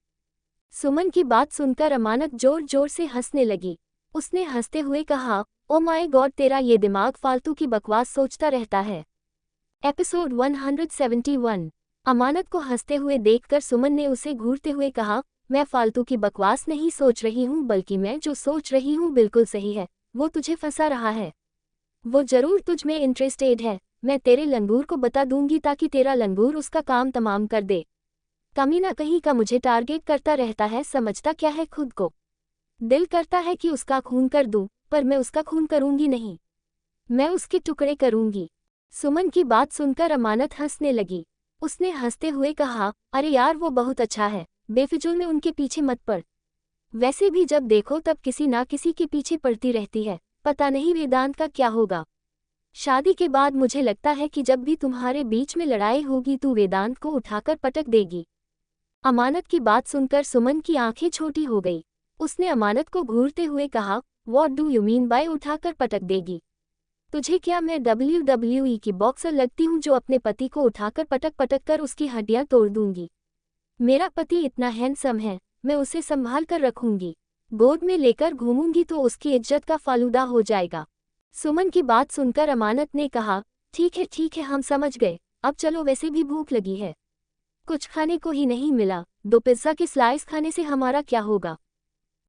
सुमन की बात सुनकर अमानत जोर जोर से हंसने लगी। उसने हंसते हुए कहा, ओ माय गॉड, तेरा ये दिमाग फालतू की बकवास सोचता रहता है। एपिसोड 171। अमानत को हंसते हुए देखकर सुमन ने उसे घूरते हुए कहा, मैं फालतू की बकवास नहीं सोच रही हूँ, बल्कि मैं जो सोच रही हूँ बिल्कुल सही है। वो तुझे फंसा रहा है। वो जरूर तुझ में इंटरेस्टेड है। मैं तेरे लंगूर को बता दूंगी ताकि तेरा लंगूर उसका काम तमाम कर दे। कमीना कहीं का मुझे टारगेट करता रहता है, समझता क्या है खुद को। दिल करता है कि उसका खून कर दूं, पर मैं उसका खून करूंगी नहीं, मैं उसके टुकड़े करूंगी। सुमन की बात सुनकर अमानत हंसने लगी। उसने हंसते हुए कहा, अरे यार, वो बहुत अच्छा है, बेफिजूल में उनके पीछे मत पड़। वैसे भी जब देखो तब किसी ना किसी के पीछे पड़ती रहती है, पता नहीं वेदांत का क्या होगा। शादी के बाद मुझे लगता है कि जब भी तुम्हारे बीच में लड़ाई होगी तू वेदांत को उठाकर पटक देगी। अमानत की बात सुनकर सुमन की आंखें छोटी हो गई। उसने अमानत को घूरते हुए कहा, what do you mean by उठाकर पटक देगी? तुझे क्या मैं WWE की बॉक्सर लगती हूँ जो अपने पति को उठाकर पटक पटक कर उसकी हड्डियां तोड़ दूंगी? मेरा पति इतना हैंडसम है, मैं उसे संभाल कर रखूंगी, गोद में लेकर घूमूंगी तो उसकी इज्जत का फालूदा हो जाएगा। सुमन की बात सुनकर अमानत ने कहा, ठीक है, हम समझ गए, अब चलो, वैसे भी भूख लगी है, कुछ खाने को ही नहीं मिला, 2 पिज्जा के स्लाइस खाने से हमारा क्या होगा?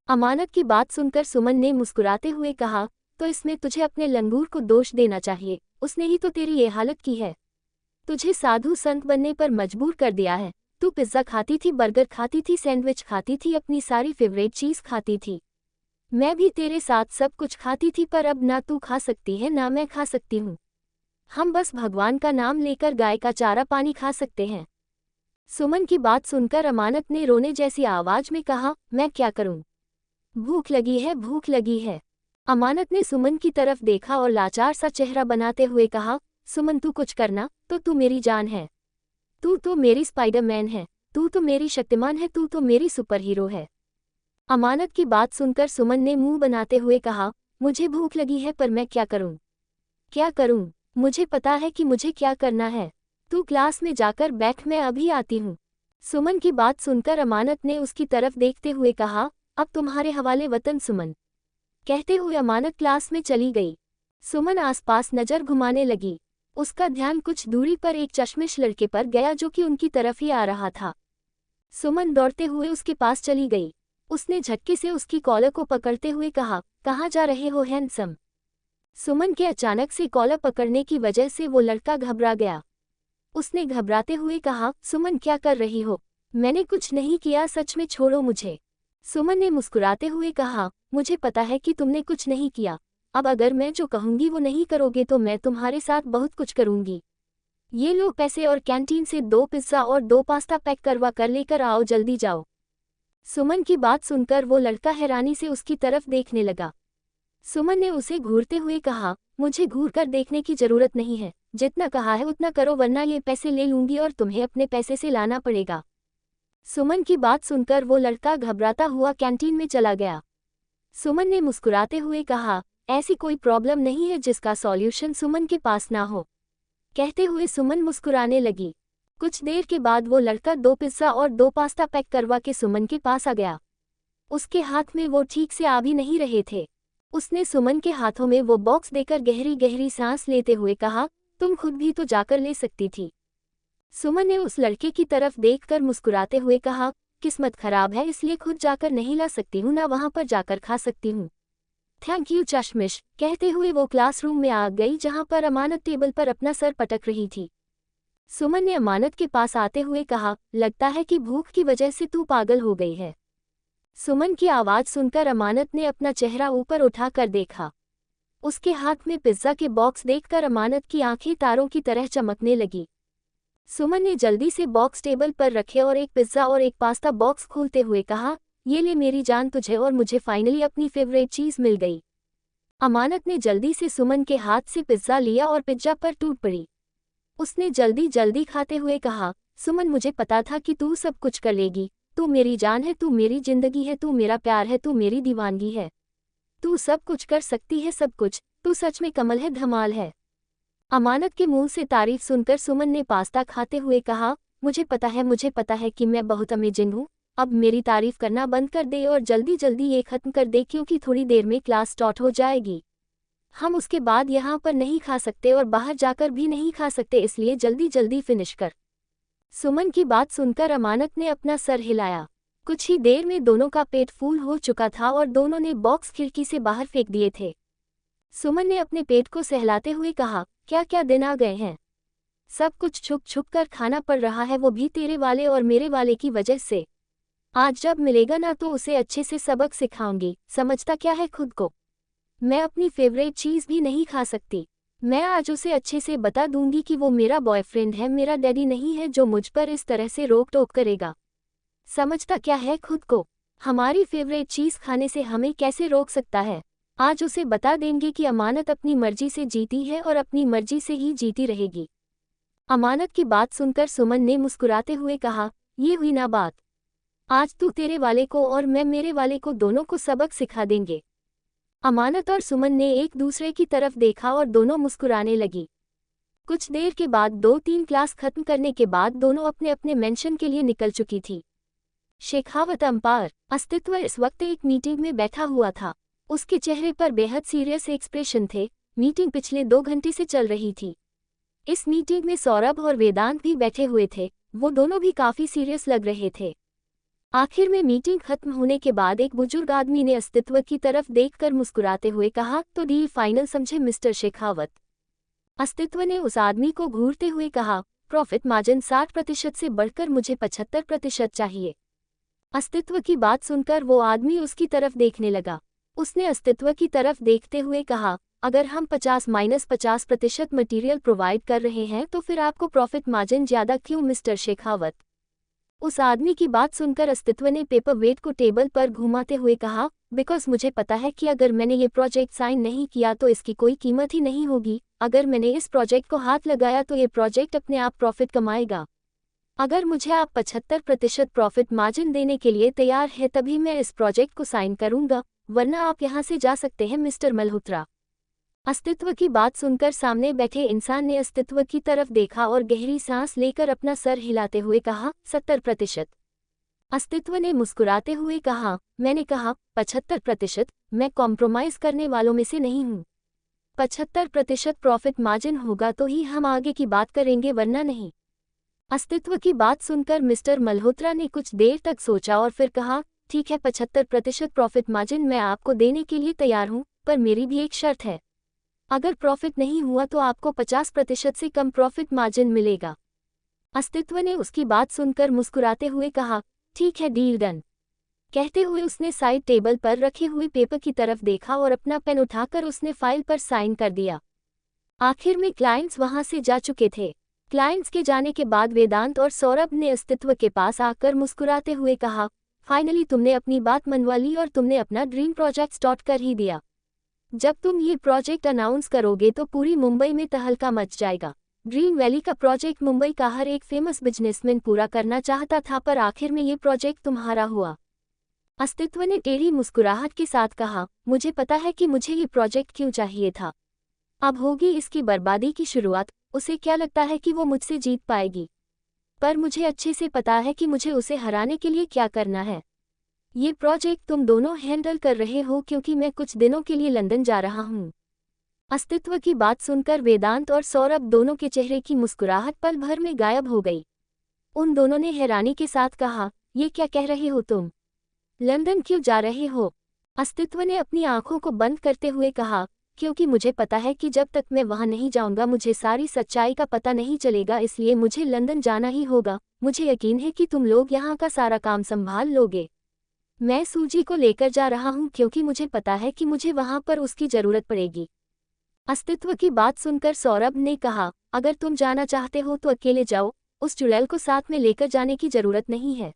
अमानत की बात सुनकर सुमन ने मुस्कुराते हुए कहा, तो इसमें तुझे अपने लंगूर को दोष देना चाहिए, उसने ही तो तेरी ये हालत की है। तुझे साधु संत बनने पर मजबूर कर दिया है। तू पिज्जा खाती थी, बर्गर खाती थी, सैंडविच खाती थी, अपनी सारी फेवरेट चीज़ खाती थी। मैं भी तेरे साथ सब कुछ खाती थी, पर अब ना तू खा सकती है ना मैं खा सकती हूँ। हम बस भगवान का नाम लेकर गाय का चारा पानी खा सकते हैं। सुमन की बात सुनकर अमानत ने रोने जैसी आवाज में कहा, मैं क्या करूं? भूख लगी है, भूख लगी है। अमानत ने सुमन की तरफ देखा और लाचार सा चेहरा बनाते हुए कहा, सुमन तू कुछ करना, तो तू मेरी जान है, तू तो मेरी स्पाइडरमैन है, तू तो मेरी शक्तिमान है, तू तो मेरी सुपर हीरो है। अमानत की बात सुनकर सुमन ने मुंह बनाते हुए कहा, मुझे भूख लगी है, पर मैं क्या करूं? क्या करूं? मुझे पता है कि मुझे क्या करना है। तू क्लास में जाकर बैठ, मैं अभी आती हूँ। सुमन की बात सुनकर अमानत ने उसकी तरफ देखते हुए कहा, अब तुम्हारे हवाले वतन सुमन। कहते हुए अमानत क्लास में चली गई। सुमन आसपास नजर घुमाने लगी। उसका ध्यान कुछ दूरी पर एक चश्मिश लड़के पर गया जो कि उनकी तरफ ही आ रहा था। सुमन दौड़ते हुए उसके पास चली गई। उसने झटके से उसकी कॉलर को पकड़ते हुए कहा, कहाँ जा रहे हो हैंडसम? सुमन के अचानक से कॉलर पकड़ने की वजह से वो लड़का घबरा गया। उसने घबराते हुए कहा, सुमन क्या कर रही हो? मैंने कुछ नहीं किया, सच में छोड़ो मुझे। सुमन ने मुस्कुराते हुए कहा, मुझे पता है कि तुमने कुछ नहीं किया। अब अगर मैं जो कहूंगी वो नहीं करोगे तो मैं तुम्हारे साथ बहुत कुछ करूंगी। ये लो पैसे और कैंटीन से 2 पिज्जा और 2 पास्ता पैक करवा कर लेकर आओ, जल्दी जाओ। सुमन की बात सुनकर वो लड़का हैरानी से उसकी तरफ देखने लगा। सुमन ने उसे घूरते हुए कहा, मुझे घूर कर देखने की जरूरत नहीं है, जितना कहा है उतना करो वरना ये पैसे ले लूंगी और तुम्हें अपने पैसे से लाना पड़ेगा। सुमन की बात सुनकर वो लड़का घबराता हुआ कैंटीन में चला गया। सुमन ने मुस्कुराते हुए कहा, ऐसी कोई प्रॉब्लम नहीं है जिसका सॉल्यूशन सुमन के पास ना हो। कहते हुए सुमन मुस्कुराने लगी। कुछ देर के बाद वो लड़का 2 पिज्जा और 2 पास्ता पैक करवा के सुमन के पास आ गया। उसके हाथ में वो ठीक से आ भी नहीं रहे थे। उसने सुमन के हाथों में वो बॉक्स देकर गहरी गहरी सांस लेते हुए कहा, तुम खुद भी तो जाकर ले सकती थी। सुमन ने उस लड़के की तरफ देखकर मुस्कुराते हुए कहा, किस्मत खराब है इसलिए खुद जाकर नहीं ला सकती हूँ, ना वहाँ पर जाकर खा सकती हूँ। थैंक यू चश्मिश। कहते हुए वो क्लासरूम में आ गई जहाँ पर अमानत टेबल पर अपना सर पटक रही थी। सुमन ने अमानत के पास आते हुए कहा, लगता है कि भूख की वजह से तू पागल हो गई है। सुमन की आवाज़ सुनकर अमानत ने अपना चेहरा ऊपर उठाकर देखा। उसके हाथ में पिज्जा के बॉक्स देखकर अमानत की आंखें तारों की तरह चमकने लगी। सुमन ने जल्दी से बॉक्स टेबल पर रखे और एक पिज्ज़ा और एक पास्ता बॉक्स खोलते हुए कहा, ये ले मेरी जान, तुझे और मुझे फाइनली अपनी फेवरेट चीज़ मिल गई। अमानत ने जल्दी से सुमन के हाथ से पिज्ज़ा लिया और पिज्जा पर टूट पड़ी। उसने जल्दी जल्दी खाते हुए कहा, सुमन मुझे पता था कि तू सब कुछ कर लेगी, तू मेरी जान है, तू मेरी जिंदगी है, तू मेरा प्यार है, तू मेरी दीवानगी है। तू सब कुछ कर सकती है, सब कुछ, तू सच में कमल है, धमाल है। अमानत के मुंह से तारीफ सुनकर सुमन ने पास्ता खाते हुए कहा, मुझे पता है कि मैं बहुत अमेजिंग हूँ। अब मेरी तारीफ करना बंद कर दे और जल्दी जल्दी ये खत्म कर दे, क्योंकि थोड़ी देर में क्लास स्टार्ट हो जाएगी। हम उसके बाद यहाँ पर नहीं खा सकते और बाहर जाकर भी नहीं खा सकते, इसलिए जल्दी जल्दी फिनिश कर। सुमन की बात सुनकर अमानत ने अपना सर हिलाया। कुछ ही देर में दोनों का पेट फूल हो चुका था और दोनों ने बॉक्स खिड़की से बाहर फेंक दिए थे। सुमन ने अपने पेट को सहलाते हुए कहा, क्या क्या दिन आ गए हैं। सब कुछ छुप छुप कर खाना पड़ रहा है, वो भी तेरे वाले और मेरे वाले की वजह से। आज जब मिलेगा ना तो उसे अच्छे से सबक सिखाऊंगी, समझता क्या है खुद को। मैं अपनी फेवरेट चीज़ भी नहीं खा सकती। मैं आज उसे अच्छे से बता दूंगी कि वो मेरा बॉयफ्रेंड है, मेरा डैडी नहीं है जो मुझ पर इस तरह से रोक टोक करेगा। समझता क्या है खुद को। हमारी फेवरेट चीज़ खाने से हमें कैसे रोक सकता है। आज उसे बता देंगे कि अमानत अपनी मर्जी से जीती है और अपनी मर्जी से ही जीती रहेगी। अमानत की बात सुनकर सुमन ने मुस्कुराते हुए कहा, ये हुई ना बात। आज तू तेरे वाले को और मैं मेरे वाले को, दोनों को सबक सिखा देंगे। अमानत और सुमन ने एक दूसरे की तरफ देखा और दोनों मुस्कुराने लगी। कुछ देर के बाद 2-3 क्लास खत्म करने के बाद दोनों अपने अपने मेंशन के लिए निकल चुकी थी। शेखावत अंपायर अस्तित्व इस वक्त एक मीटिंग में बैठा हुआ था। उसके चेहरे पर बेहद सीरियस एक्सप्रेशन थे। मीटिंग पिछले 2 घंटे से चल रही थी। इस मीटिंग में सौरभ और वेदांत भी बैठे हुए थे। वो दोनों भी काफी सीरियस लग रहे थे। आखिर में मीटिंग खत्म होने के बाद एक बुजुर्ग आदमी ने अस्तित्व की तरफ देखकर मुस्कुराते हुए कहा, तो डील फाइनल समझे मिस्टर शेखावत। अस्तित्व ने उस आदमी को घूरते हुए कहा, प्रॉफिट मार्जिन 60% से बढ़कर मुझे 75% चाहिए। अस्तित्व की बात सुनकर वो आदमी उसकी तरफ देखने लगा। उसने अस्तित्व की तरफ देखते हुए कहा, अगर हम 50-50% मटेरियल प्रोवाइड कर रहे हैं तो फिर आपको प्रॉफिट मार्जिन ज़्यादा क्यों मिस्टर शेखावत। उस आदमी की बात सुनकर अस्तित्व ने पेपर वेट को टेबल पर घुमाते हुए कहा, बिकॉज मुझे पता है कि अगर मैंने ये प्रोजेक्ट साइन नहीं किया तो इसकी कोई कीमत ही नहीं होगी। अगर मैंने इस प्रोजेक्ट को हाथ लगाया तो ये प्रोजेक्ट अपने आप प्रॉफिट कमाएगा। अगर मुझे आप 75% प्रॉफिट मार्जिन देने के लिए तैयार है तभी मैं इस प्रोजेक्ट को साइन करूंगा, वरना आप यहाँ से जा सकते हैं मिस्टर मल्होत्रा। अस्तित्व की बात सुनकर सामने बैठे इंसान ने अस्तित्व की तरफ देखा और गहरी सांस लेकर अपना सर हिलाते हुए कहा, 70%। अस्तित्व ने मुस्कुराते हुए कहा, मैंने कहा 75%, मैं कॉम्प्रोमाइज़ करने वालों में से नहीं हूँ। 75% प्रॉफिट मार्जिन होगा तो ही हम आगे की बात करेंगे, वरना नहीं। अस्तित्व की बात सुनकर मिस्टर मल्होत्रा ने कुछ देर तक सोचा और फिर कहा, ठीक है, 75% प्रॉफिट मार्जिन मैं आपको देने के लिए तैयार हूँ, पर मेरी भी एक शर्त है। अगर प्रॉफिट नहीं हुआ तो आपको 50% से कम प्रॉफिट मार्जिन मिलेगा। अस्तित्व ने उसकी बात सुनकर मुस्कुराते हुए कहा, ठीक है, डील डन। कहते हुए उसने साइड टेबल पर रखे हुए पेपर की तरफ देखा और अपना पेन उठाकर उसने फाइल पर साइन कर दिया। आखिर में क्लाइंट्स वहां से जा चुके थे। क्लाइंट्स के जाने के बाद वेदांत और सौरभ ने अस्तित्व के पास आकर मुस्कुराते हुए कहा, फाइनली तुमने अपनी बात मनवा ली और तुमने अपना ड्रीम प्रोजेक्ट स्टार्ट कर ही दिया। जब तुम ये प्रोजेक्ट अनाउंस करोगे तो पूरी मुंबई में तहलका मच जाएगा। ड्रीम वैली का प्रोजेक्ट मुंबई का हर एक फेमस बिजनेसमैन पूरा करना चाहता था, पर आखिर में ये प्रोजेक्ट तुम्हारा हुआ। अस्तित्व ने टेढ़ी मुस्कुराहट के साथ कहा, मुझे पता है कि मुझे ये प्रोजेक्ट क्यों चाहिए था। अब होगी इसकी बर्बादी की शुरुआत। उसे क्या लगता है कि वो मुझसे जीत पाएगी, पर मुझे अच्छे से पता है कि मुझे उसे हराने के लिए क्या करना है। ये प्रोजेक्ट तुम दोनों हैंडल कर रहे हो क्योंकि मैं कुछ दिनों के लिए लंदन जा रहा हूँ। अस्तित्व की बात सुनकर वेदांत और सौरभ दोनों के चेहरे की मुस्कुराहट पल भर में गायब हो गई। उन दोनों ने हैरानी के साथ कहा, ये क्या कह रहे हो तुम? लंदन क्यों जा रहे हो? अस्तित्व ने अपनी आंखों को बंद करते हुए कहा, क्योंकि मुझे पता है कि जब तक मैं वहां नहीं जाऊंगा मुझे सारी सच्चाई का पता नहीं चलेगा, इसलिए मुझे लंदन जाना ही होगा। मुझे यकीन है कि तुम लोग यहाँ का सारा काम संभाल लोगे। मैं सूजी को लेकर जा रहा हूँ क्योंकि मुझे पता है कि मुझे वहां पर उसकी जरूरत पड़ेगी। अस्तित्व की बात सुनकर सौरभ ने कहा, अगर तुम जाना चाहते हो तो अकेले जाओ, उस चुड़ैल को साथ में लेकर जाने की जरूरत नहीं है।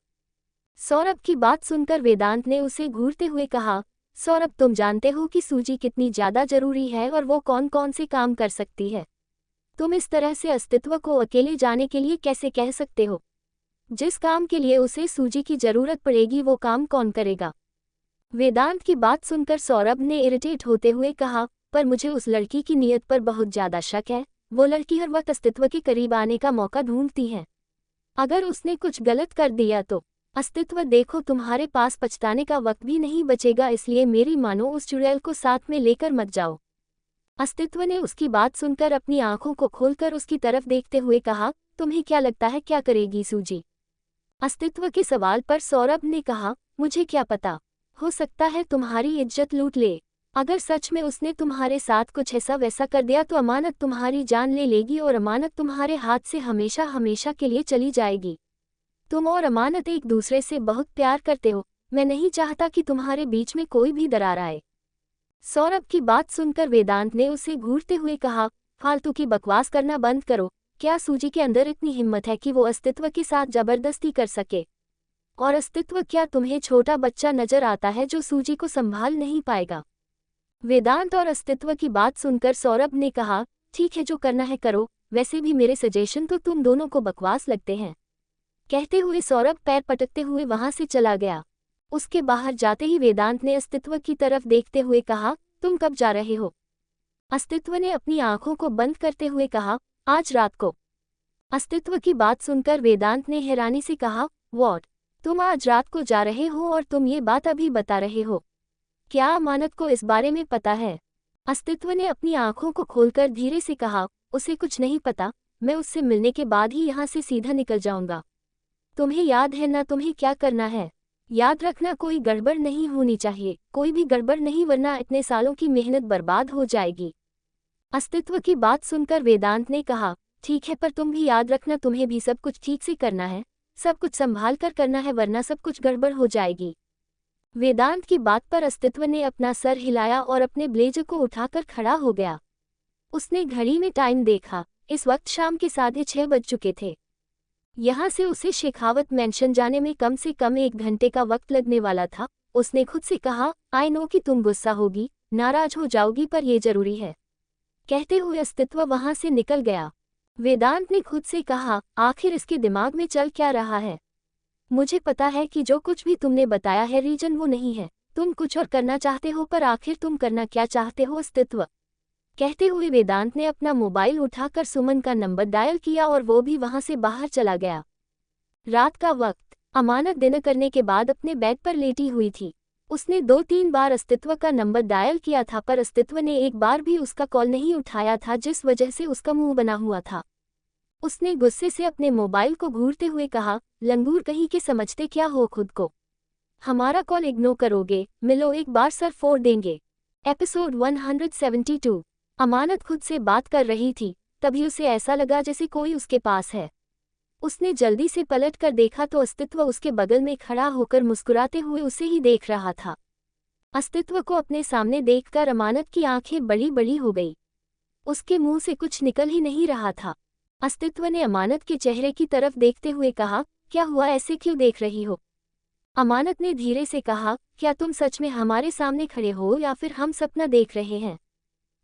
सौरभ की बात सुनकर वेदांत ने उसे घूरते हुए कहा, सौरभ तुम जानते हो कि सूजी कितनी ज्यादा जरूरी है और वो कौन कौन से काम कर सकती है। तुम इस तरह से अस्तित्व को अकेले जाने के लिए कैसे कह सकते हो? जिस काम के लिए उसे सूजी की जरूरत पड़ेगी वो काम कौन करेगा? वेदांत की बात सुनकर सौरभ ने इरिटेट होते हुए कहा, पर मुझे उस लड़की की नीयत पर बहुत ज्यादा शक है। वो लड़की हर वक्त अस्तित्व के करीब आने का मौका ढूंढती है। अगर उसने कुछ गलत कर दिया तो अस्तित्व देखो तुम्हारे पास पछताने का वक्त भी नहीं बचेगा, इसलिए मेरी मानो उस चुड़ैल को साथ में लेकर मत जाओ। अस्तित्व ने उसकी बात सुनकर अपनी आंखों को खोलकर उसकी तरफ देखते हुए कहा, तुम्हें क्या लगता है क्या करेगी सूजी? अस्तित्व के सवाल पर सौरभ ने कहा, मुझे क्या पता, हो सकता है तुम्हारी इज्जत लूट ले। अगर सच में उसने तुम्हारे साथ कुछ ऐसा वैसा कर दिया तो अमानत तुम्हारी जान ले लेगी और अमानत तुम्हारे हाथ से हमेशा हमेशा के लिए चली जाएगी। तुम और अमानत एक दूसरे से बहुत प्यार करते हो, मैं नहीं चाहता कि तुम्हारे बीच में कोई भी दरार आए। सौरभ की बात सुनकर वेदांत ने उसे घूरते हुए कहा, फालतू की बकवास करना बंद करो। क्या सूजी के अंदर इतनी हिम्मत है कि वो अस्तित्व के साथ जबरदस्ती कर सके? और अस्तित्व क्या तुम्हें छोटा बच्चा नजर आता है जो सूजी को संभाल नहीं पाएगा? वेदांत और अस्तित्व की बात सुनकर सौरभ ने कहा, ठीक है जो करना है करो, वैसे भी मेरे सजेशन तो तुम दोनों को बकवास लगते हैं। कहते हुए सौरभ पैर पटकते हुए वहां से चला गया। उसके बाहर जाते ही वेदांत ने अस्तित्व की तरफ देखते हुए कहा, तुम कब जा रहे हो? अस्तित्व ने अपनी आंखों को बंद करते हुए कहा, आज रात को। अस्तित्व की बात सुनकर वेदांत ने हैरानी से कहा, व्हाट? तुम आज रात को जा रहे हो और तुम ये बात अभी बता रहे हो? क्या अमानत को इस बारे में पता है? अस्तित्व ने अपनी आंखों को खोलकर धीरे से कहा, उसे कुछ नहीं पता, मैं उससे मिलने के बाद ही यहाँ से सीधा निकल जाऊंगा। तुम्हें याद है ना तुम्हें क्या करना है? याद रखना कोई गड़बड़ नहीं होनी चाहिए, कोई भी गड़बड़ नहीं वरना इतने सालों की मेहनत बर्बाद हो जाएगी। अस्तित्व की बात सुनकर वेदांत ने कहा, ठीक है पर तुम भी याद रखना तुम्हें भी सब कुछ ठीक से करना है, सब कुछ संभाल कर करना है वरना सब कुछ गड़बड़ हो जाएगी। वेदांत की बात पर अस्तित्व ने अपना सर हिलाया और अपने ब्लेजर को उठाकर खड़ा हो गया। उसने घड़ी में टाइम देखा, इस वक्त शाम के 6:30 बज चुके थे। यहाँ से उसे शेखावत मेंशन जाने में कम से कम 1 घंटे का वक्त लगने वाला था। उसने खुद से कहा, आई नो कि तुम गुस्सा होगी, नाराज हो जाओगी पर यह जरूरी है। कहते हुए अस्तित्व वहां से निकल गया। वेदांत ने खुद से कहा, आखिर इसके दिमाग में चल क्या रहा है? मुझे पता है कि जो कुछ भी तुमने बताया है रीजन वो नहीं है, तुम कुछ और करना चाहते हो पर आखिर तुम करना क्या चाहते हो अस्तित्व? कहते हुए वेदांत ने अपना मोबाइल उठाकर सुमन का नंबर डायल किया और वो भी वहां से बाहर चला गया। रात का वक्त, अमानत डिनर करने के बाद अपने बेड पर लेटी हुई थी। उसने 2-3 बार अस्तित्व का नंबर डायल किया था पर अस्तित्व ने एक बार भी उसका कॉल नहीं उठाया था, जिस वजह से उसका मुंह बना हुआ था। उसने गुस्से से अपने मोबाइल को घूरते हुए कहा, लंगूर कहीं के समझते क्या हो खुद को? हमारा कॉल इग्नोर करोगे, मिलो एक बार सर फोड़ देंगे। एपिसोड 172। अमानत खुद से बात कर रही थी, तभी उसे ऐसा लगा जैसे कोई उसके पास है। उसने जल्दी से पलट कर देखा तो अस्तित्व उसके बगल में खड़ा होकर मुस्कुराते हुए उसे ही देख रहा था। अस्तित्व को अपने सामने देखकर अमानत की आंखें बड़ी बड़ी हो गई। उसके मुंह से कुछ निकल ही नहीं रहा था। अस्तित्व ने अमानत के चेहरे की तरफ देखते हुए कहा, क्या हुआ, ऐसे क्यों देख रही हो? अमानत ने धीरे से कहा, क्या तुम सच में हमारे सामने खड़े हो या फिर हम सपना देख रहे हैं?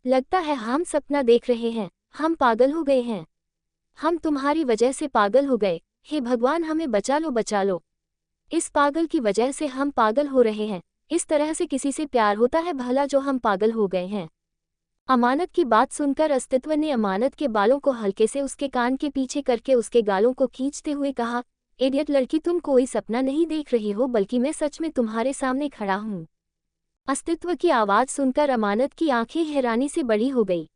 लगता है हम सपना देख रहे हैं, हम पागल हो गए हैं। हम तुम्हारी वजह से पागल हो गए, हे भगवान हमें बचा लो बचा लो। इस पागल की वजह से हम पागल हो रहे हैं। इस तरह से किसी से प्यार होता है भला जो हम पागल हो गए हैं? अमानत की बात सुनकर अस्तित्व ने अमानत के बालों को हल्के से उसके कान के पीछे करके उसके गालों को खींचते हुए कहा, इडियट लड़की, तुम कोई सपना नहीं देख रही हो बल्कि मैं सच में तुम्हारे सामने खड़ा हूँ। अस्तित्व की आवाज सुनकर अमानत की आंखें हैरानी से बड़ी हो गई।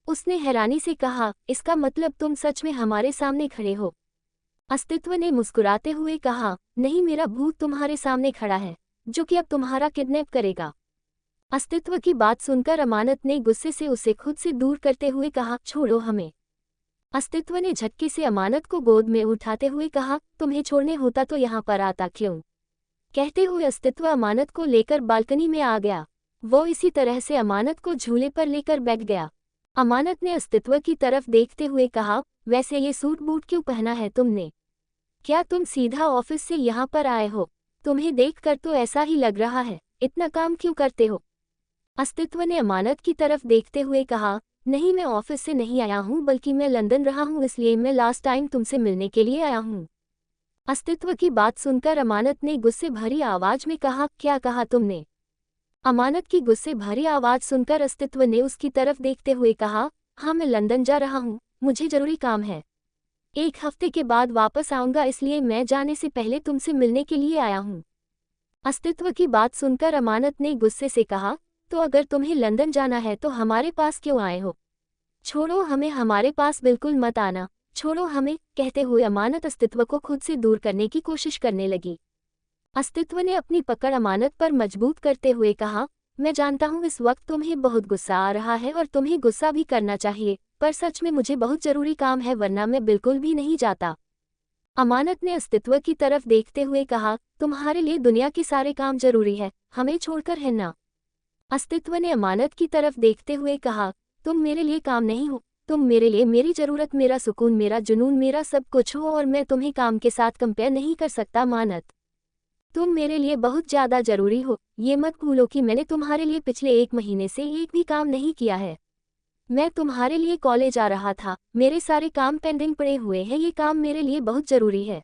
उसने हैरानी से कहा, इसका मतलब तुम सच में हमारे सामने खड़े हो? अस्तित्व ने मुस्कुराते हुए कहा, नहीं, मेरा भूत तुम्हारे सामने खड़ा है जो कि अब तुम्हारा किडनैप करेगा। अस्तित्व की बात सुनकर अमानत ने गुस्से से उसे खुद से दूर करते हुए कहा, छोड़ो हमें। अस्तित्व ने झटके से अमानत को गोद में उठाते हुए कहा, तुम्हें छोड़ने होता तो यहाँ पर आता क्यों? कहते हुए अस्तित्व अमानत को लेकर बालकनी में आ गया। वो इसी तरह से अमानत को झूले पर लेकर बैठ गया। अमानत ने अस्तित्व की तरफ देखते हुए कहा, वैसे ये सूट बूट क्यों पहना है तुमने? क्या तुम सीधा ऑफिस से यहाँ पर आए हो? तुम्हें देखकर तो ऐसा ही लग रहा है, इतना काम क्यों करते हो? अस्तित्व ने अमानत की तरफ देखते हुए कहा, नहीं मैं ऑफिस से नहीं आया हूँ बल्कि मैं लंदन रहा हूँ, इसलिए मैं लास्ट टाइम तुमसे मिलने के लिए आया हूँ। अस्तित्व की बात सुनकर अमानत ने गुस्से भरी आवाज में कहा, क्या कहा तुमने? अमानत की गुस्से भरी आवाज सुनकर अस्तित्व ने उसकी तरफ देखते हुए कहा, हाँ मैं लंदन जा रहा हूँ, मुझे जरूरी काम है। 1 हफ्ते के बाद वापस आऊंगा, इसलिए मैं जाने से पहले तुमसे मिलने के लिए आया हूँ। अस्तित्व की बात सुनकर अमानत ने गुस्से से कहा, तो अगर तुम्हें लंदन जाना है तो हमारे पास क्यों आए हो? छोड़ो हमें, हमारे पास बिल्कुल मत आना, छोड़ो हमें, कहते हुए अमानत अस्तित्व को खुद से दूर करने की कोशिश करने लगी। अस्तित्व ने अपनी पकड़ अमानत पर मजबूत करते हुए कहा, मैं जानता हूँ इस वक्त तुम्हें बहुत गुस्सा आ रहा है और तुम्हें गुस्सा भी करना चाहिए, पर सच में मुझे बहुत जरूरी काम है, वरना मैं बिल्कुल भी नहीं जाता। अमानत ने अस्तित्व की तरफ देखते हुए कहा, तुम्हारे लिए दुनिया के सारे काम जरूरी है, हमें छोड़कर है ना? अस्तित्व ने अमानत की तरफ देखते हुए कहा, तुम मेरे लिए काम नहीं हो, तुम मेरे लिए मेरी जरूरत, मेरा सुकून, मेरा जुनून, मेरा सब कुछ हो, और मैं तुम्हें काम के साथ कंपेयर नहीं कर सकता अमानत। तुम मेरे लिए बहुत ज़्यादा जरूरी हो, ये मत भूलो कि मैंने तुम्हारे लिए पिछले 1 महीने से एक भी काम नहीं किया है। मैं तुम्हारे लिए कॉलेज आ रहा था, मेरे सारे काम पेंडिंग पड़े हुए हैं, ये काम मेरे लिए बहुत ज़रूरी है।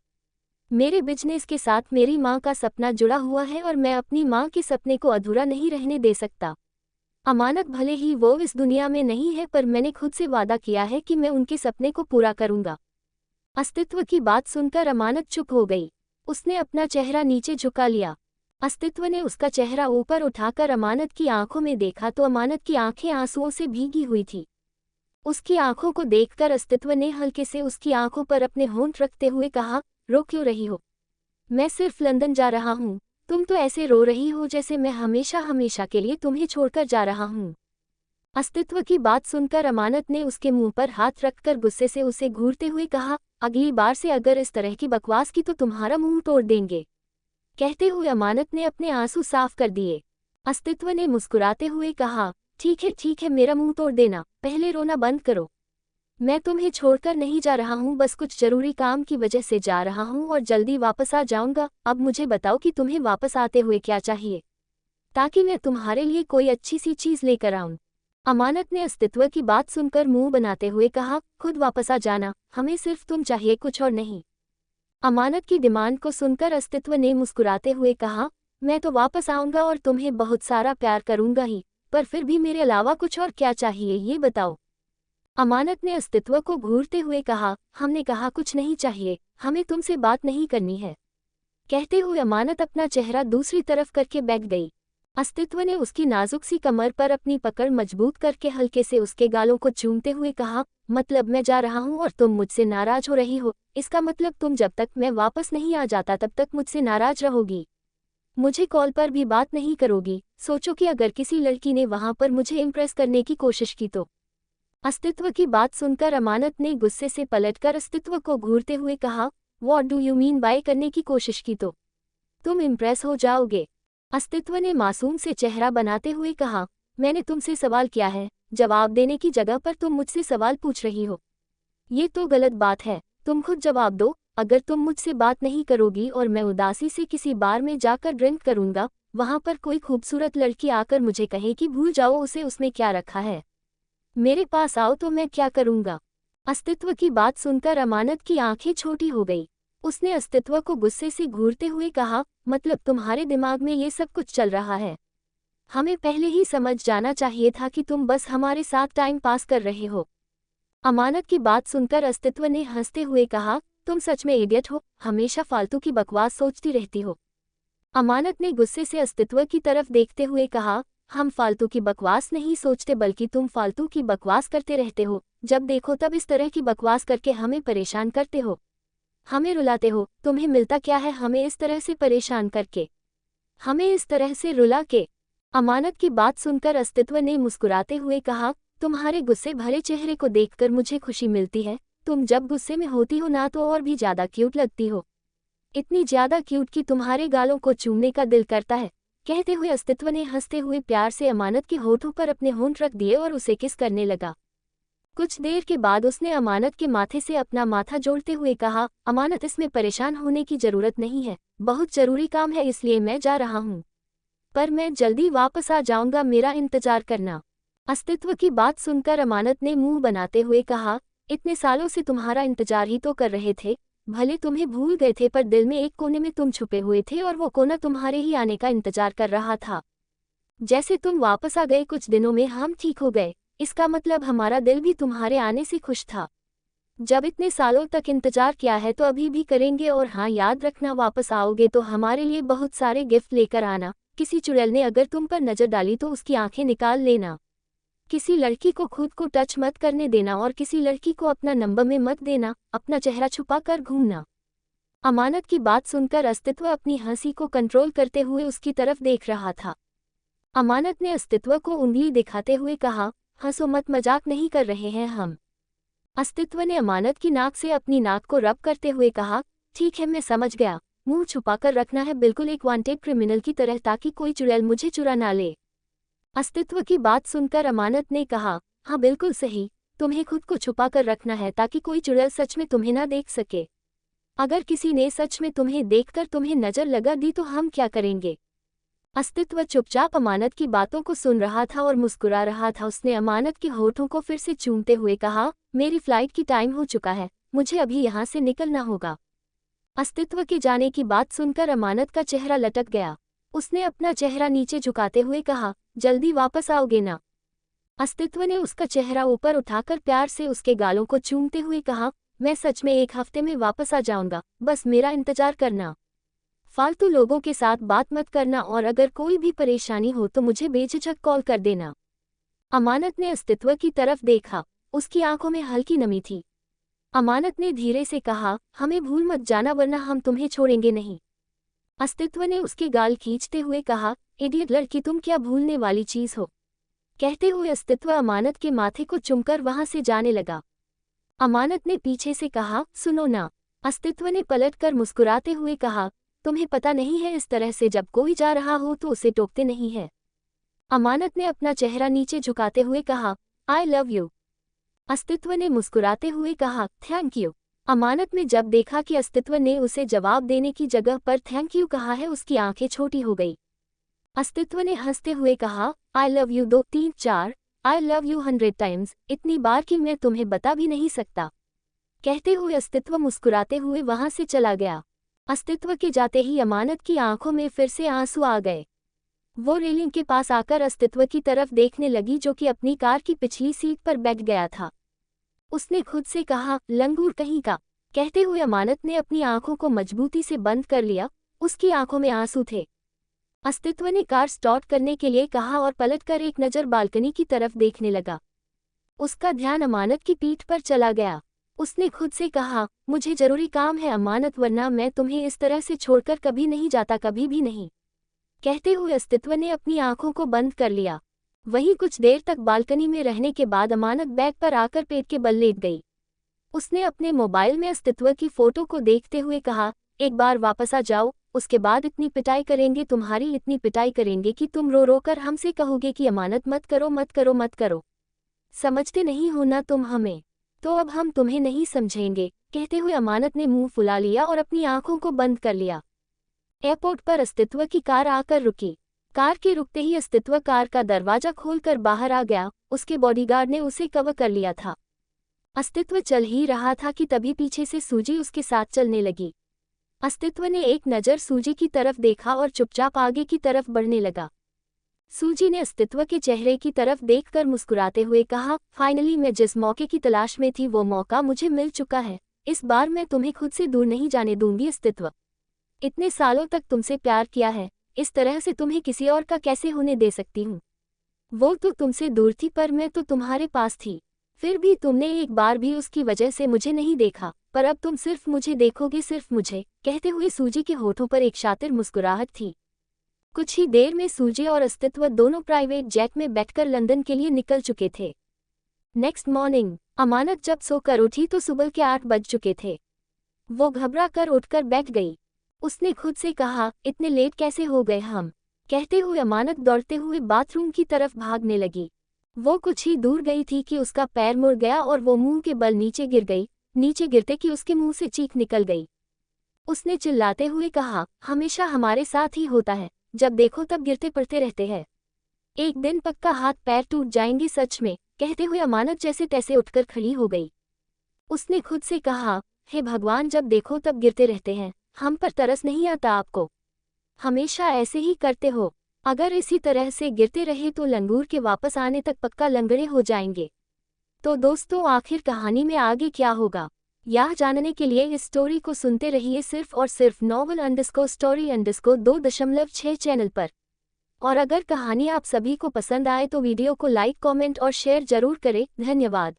मेरे बिजनेस के साथ मेरी माँ का सपना जुड़ा हुआ है और मैं अपनी माँ के सपने को अधूरा नहीं रहने दे सकता। अमानत भले ही वो इस दुनिया में नहीं है, पर मैंने खुद से वादा किया है कि मैं उनके सपने को पूरा करूँगा। अस्तित्व की बात सुनकर अमानत चुप हो गई। उसने अपना चेहरा नीचे झुका लिया। अस्तित्व ने उसका चेहरा ऊपर उठाकर अमानत की आंखों में देखा तो अमानत की आंखें आंसुओं से भीगी हुई थी। उसकी आंखों को देखकर अस्तित्व ने हल्के से उसकी आंखों पर अपने होंठ रखते हुए कहा, रो क्यों रही हो? मैं सिर्फ लंदन जा रहा हूँ, तुम तो ऐसे रो रही हो जैसे मैं हमेशा हमेशा के लिए तुम्हें छोड़कर जा रहा हूँ। अस्तित्व की बात सुनकर अमानत ने उसके मुंह पर हाथ रखकर गुस्से से उसे घूरते हुए कहा, अगली बार से अगर इस तरह की बकवास की तो तुम्हारा मुंह तोड़ देंगे। कहते हुए अमानत ने अपने आंसू साफ कर दिए। अस्तित्व ने मुस्कुराते हुए कहा, ठीक है मेरा मुंह तोड़ देना, पहले रोना बंद करो। मैं तुम्हें छोड़कर नहीं जा रहा हूँ, बस कुछ जरूरी काम की वजह से जा रहा हूँ और जल्दी वापस आ जाऊंगा। अब मुझे बताओ कि तुम्हें वापस आते हुए क्या चाहिए, ताकि मैं तुम्हारे लिए कोई अच्छी सी चीज़ लेकर आऊं। अमानत ने अस्तित्व की बात सुनकर मुंह बनाते हुए कहा, खुद वापस आ जाना, हमें सिर्फ तुम चाहिए, कुछ और नहीं। अमानत की डिमांड को सुनकर अस्तित्व ने मुस्कुराते हुए कहा, मैं तो वापस आऊंगा और तुम्हें बहुत सारा प्यार करूंगा ही, पर फिर भी मेरे अलावा कुछ और क्या चाहिए ये बताओ। अमानत ने अस्तित्व को घूरते हुए कहा, हमने कहा कुछ नहीं चाहिए, हमें तुमसे बात नहीं करनी है। कहते हुए अमानत अपना चेहरा दूसरी तरफ करके बैठ गई। अस्तित्व ने उसकी नाजुक सी कमर पर अपनी पकड़ मजबूत करके हल्के से उसके गालों को चूमते हुए कहा, मतलब मैं जा रहा हूँ और तुम मुझसे नाराज हो रही हो, इसका मतलब तुम जब तक मैं वापस नहीं आ जाता तब तक मुझसे नाराज रहोगी, मुझे कॉल पर भी बात नहीं करोगी। सोचो कि अगर किसी लड़की ने वहां पर मुझे इम्प्रेस करने की कोशिश की तो। अस्तित्व की बात सुनकर अमानत ने गुस्से से पलटकर अस्तित्व को घूरते हुए कहा, what do you mean by करने की कोशिश की तो तुम इम्प्रेस हो जाओगे? अस्तित्व ने मासूम से चेहरा बनाते हुए कहा, मैंने तुमसे सवाल किया है, जवाब देने की जगह पर तुम मुझसे सवाल पूछ रही हो, ये तो गलत बात है, तुम खुद जवाब दो। अगर तुम मुझसे बात नहीं करोगी और मैं उदासी से किसी बार में जाकर ड्रिंक करूंगा, वहां पर कोई खूबसूरत लड़की आकर मुझे कहे कि भूल जाओ उसे, उसमें क्या रखा है, मेरे पास आओ, तो मैं क्या करूंगा? अस्तित्व की बात सुनकर अमानत की आंखें छोटी हो गई। उसने अस्तित्व को गुस्से से घूरते हुए कहा, मतलब तुम्हारे दिमाग में ये सब कुछ चल रहा है? हमें पहले ही समझ जाना चाहिए था कि तुम बस हमारे साथ टाइम पास कर रहे हो। अमानत की बात सुनकर अस्तित्व ने हंसते हुए कहा, तुम सच में इडियट हो, हमेशा फालतू की बकवास सोचती रहती हो। अमानत ने गुस्से से अस्तित्व की तरफ देखते हुए कहा, हम फालतू की बकवास नहीं सोचते, बल्कि तुम फालतू की बकवास करते रहते हो, जब देखो तब इस तरह की बकवास करके हमें परेशान करते हो, हमें रुलाते हो। तुम्हें मिलता क्या है हमें इस तरह से परेशान करके, हमें इस तरह से रुला के? अमानत की बात सुनकर अस्तित्व ने मुस्कुराते हुए कहा, तुम्हारे गुस्से भरे चेहरे को देखकर मुझे खुशी मिलती है, तुम जब गुस्से में होती हो ना तो और भी ज्यादा क्यूट लगती हो, इतनी ज्यादा क्यूट कि तुम्हारे गालों को चूमने का दिल करता है। कहते हुए अस्तित्व ने हंसते हुए प्यार से अमानत के होठों पर अपने होंठ रख दिए और उसे किस करने लगा। कुछ देर के बाद उसने अमानत के माथे से अपना माथा जोड़ते हुए कहा, अमानत, इसमें परेशान होने की जरूरत नहीं है, बहुत जरूरी काम है इसलिए मैं जा रहा हूँ, पर मैं जल्दी वापस आ जाऊंगा, मेरा इंतजार करना। अस्तित्व की बात सुनकर अमानत ने मुंह बनाते हुए कहा, इतने सालों से तुम्हारा इंतजार ही तो कर रहे थे, भले तुम्हें भूल गए थे पर दिल में एक कोने में तुम छुपे हुए थे और वो कोना तुम्हारे ही आने का इंतजार कर रहा था। जैसे तुम वापस आ गए कुछ दिनों में हम ठीक हो गए, इसका मतलब हमारा दिल भी तुम्हारे आने से खुश था। जब इतने सालों तक इंतजार किया है तो अभी भी करेंगे, और हाँ याद रखना, वापस आओगे तो हमारे लिए बहुत सारे गिफ्ट लेकर आना। किसी चुड़ैल ने अगर तुम पर नजर डाली तो उसकी आंखें निकाल लेना। किसी लड़की को खुद को टच मत करने देना और किसी लड़की को अपना नंबर में मत देना, अपना चेहरा छुपा कर घूमना। अमानत की बात सुनकर अस्तित्व अपनी हंसी को कंट्रोल करते हुए उसकी तरफ देख रहा था। अमानत ने अस्तित्व को उंगली दिखाते हुए कहा, हंसो मत, मजाक नहीं कर रहे हैं हम। अस्तित्व ने अमानत की नाक से अपनी नाक को रब करते हुए कहा, ठीक है मैं समझ गया, मुंह छुपाकर रखना है, बिल्कुल एक वांटेड क्रिमिनल की तरह, ताकि कोई चुड़ैल मुझे चुरा ना ले। अस्तित्व की बात सुनकर अमानत ने कहा, हाँ बिल्कुल सही, तुम्हें खुद को छुपा कर रखना है ताकि कोई चुड़ैल सच में तुम्हें ना देख सके। अगर किसी ने सच में तुम्हें देखकर तुम्हें नजर लगा दी तो हम क्या करेंगे। अस्तित्व चुपचाप अमानत की बातों को सुन रहा था और मुस्कुरा रहा था। उसने अमानत के होठों को फिर से चूमते हुए कहा, मेरी फ्लाइट की टाइम हो चुका है, मुझे अभी यहाँ से निकलना होगा। अस्तित्व के जाने की बात सुनकर अमानत का चेहरा लटक गया। उसने अपना चेहरा नीचे झुकाते हुए कहा, जल्दी वापस आओगे ना। अस्तित्व ने उसका चेहरा ऊपर उठाकर प्यार से उसके गालों को चूमते हुए कहा, मैं सच में 1 हफ्ते में वापस आ जाऊंगा, बस मेरा इंतजार करना। फालतू लोगों के साथ बात मत करना और अगर कोई भी परेशानी हो तो मुझे बेझिझक कॉल कर देना। अमानत ने अस्तित्व की तरफ देखा, उसकी आंखों में हल्की नमी थी। अमानत ने धीरे से कहा, हमें भूल मत जाना वरना हम तुम्हें छोड़ेंगे नहीं। अस्तित्व ने उसके गाल खींचते हुए कहा, इडियट लड़की, तुम क्या भूलने वाली चीज हो। कहते हुए अस्तित्व अमानत के माथे को चुमकर वहां से जाने लगा। अमानत ने पीछे से कहा, सुनो ना। अस्तित्व ने पलटकर मुस्कुराते हुए कहा, तुम्हें पता नहीं है, इस तरह से जब कोई जा रहा हो तो उसे टोकते नहीं है। अमानत ने अपना चेहरा नीचे झुकाते हुए कहा, आई लव यू। अस्तित्व ने मुस्कुराते हुए कहा, थैंक यू। अमानत ने जब देखा कि अस्तित्व ने उसे जवाब देने की जगह पर थैंक यू कहा है, उसकी आंखें छोटी हो गई। अस्तित्व ने हंसते हुए कहा, I love you 2 3 4, I love you 100 times, इतनी बार कि मैं तुम्हें बता भी नहीं सकता। कहते हुए अस्तित्व मुस्कुराते हुए वहां से चला गया। अस्तित्व के जाते ही अमानत की आंखों में फिर से आंसू आ गए। वो रेलिंग के पास आकर अस्तित्व की तरफ देखने लगी जो कि अपनी कार की पिछली सीट पर बैठ गया था। उसने खुद से कहा, लंगूर कहीं का। कहते हुए अमानत ने अपनी आंखों को मजबूती से बंद कर लिया, उसकी आंखों में आंसू थे। अस्तित्व ने कार स्टार्ट करने के लिए कहा और पलटकर एक नज़र बालकनी की तरफ देखने लगा। उसका ध्यान अमानत की पीठ पर चला गया। उसने खुद से कहा, मुझे जरूरी काम है अमानत, वरना मैं तुम्हें इस तरह से छोड़कर कभी नहीं जाता, कभी भी नहीं। कहते हुए अस्तित्व ने अपनी आंखों को बंद कर लिया। वहीं कुछ देर तक बालकनी में रहने के बाद अमानत बैग पर आकर पेट के बल लेट गई। उसने अपने मोबाइल में अस्तित्व की फोटो को देखते हुए कहा, एक बार वापस आ जाओ, उसके बाद इतनी पिटाई करेंगे, तुम्हारी इतनी पिटाई करेंगे कि तुम रो रो कर हमसे कहोगे कि अमानत मत करो मत करो मत करो। समझते नहीं हो ना तुम हमें, तो अब हम तुम्हें नहीं समझेंगे। कहते हुए अमानत ने मुंह फुला लिया और अपनी आंखों को बंद कर लिया। एयरपोर्ट पर अस्तित्व की कार आकर रुकी। कार के रुकते ही अस्तित्व कार का दरवाजा खोलकर बाहर आ गया। उसके बॉडीगार्ड ने उसे कवर कर लिया था। अस्तित्व चल ही रहा था कि तभी पीछे से सूजी उसके साथ चलने लगी। अस्तित्व ने एक नज़र सूजी की तरफ देखा और चुपचाप आगे की तरफ बढ़ने लगा। सूजी ने अस्तित्व के चेहरे की तरफ देखकर मुस्कुराते हुए कहा, फाइनली मैं जिस मौके की तलाश में थी वो मौका मुझे मिल चुका है। इस बार मैं तुम्हें खुद से दूर नहीं जाने दूंगी अस्तित्व। इतने सालों तक तुमसे प्यार किया है, इस तरह से तुम्हें किसी और का कैसे होने दे सकती हूँ। वो तो तुमसे दूर थी पर मैं तो तुम्हारे पास थी, फिर भी तुमने एक बार भी उसकी वजह से मुझे नहीं देखा, पर अब तुम सिर्फ मुझे देखोगे, सिर्फ मुझे। कहते हुए सूजी के होठों पर एक शातिर मुस्कुराहट थी। कुछ ही देर में सूजी और अस्तित्व दोनों प्राइवेट जेट में बैठकर लंदन के लिए निकल चुके थे। नेक्स्ट मॉर्निंग अमानत जब सोकर उठी तो सुबह के 8 बज चुके थे। वो घबरा कर उठकर बैठ गई। उसने खुद से कहा, इतने लेट कैसे हो गए हम। कहते हुए अमानत दौड़ते हुए बाथरूम की तरफ भागने लगी। वो कुछ ही दूर गई थी कि उसका पैर मुड़ गया और वो मुंह के बल नीचे गिर गई। नीचे गिरते कि उसके मुंह से चीख निकल गई। उसने चिल्लाते हुए कहा, हमेशा हमारे साथ ही होता है, जब देखो तब गिरते पड़ते रहते हैं। एक दिन पक्का हाथ पैर टूट जाएंगे सच में, कहते हुए अमानत जैसे तैसे उठकर खड़ी हो गई। उसने खुद से कहा, हे भगवान, जब देखो तब गिरते रहते हैं, हम पर तरस नहीं आता आपको? हमेशा ऐसे ही करते हो। अगर इसी तरह से गिरते रहे तो लंगूर के वापस आने तक पक्का लंगड़े हो जाएंगे। तो दोस्तों, आखिर कहानी में आगे क्या होगा, यह जानने के लिए इस स्टोरी को सुनते रहिए सिर्फ और सिर्फ novel_story_2.6 चैनल पर। और अगर कहानी आप सभी को पसंद आए तो वीडियो को लाइक, कमेंट और शेयर जरूर करें। धन्यवाद।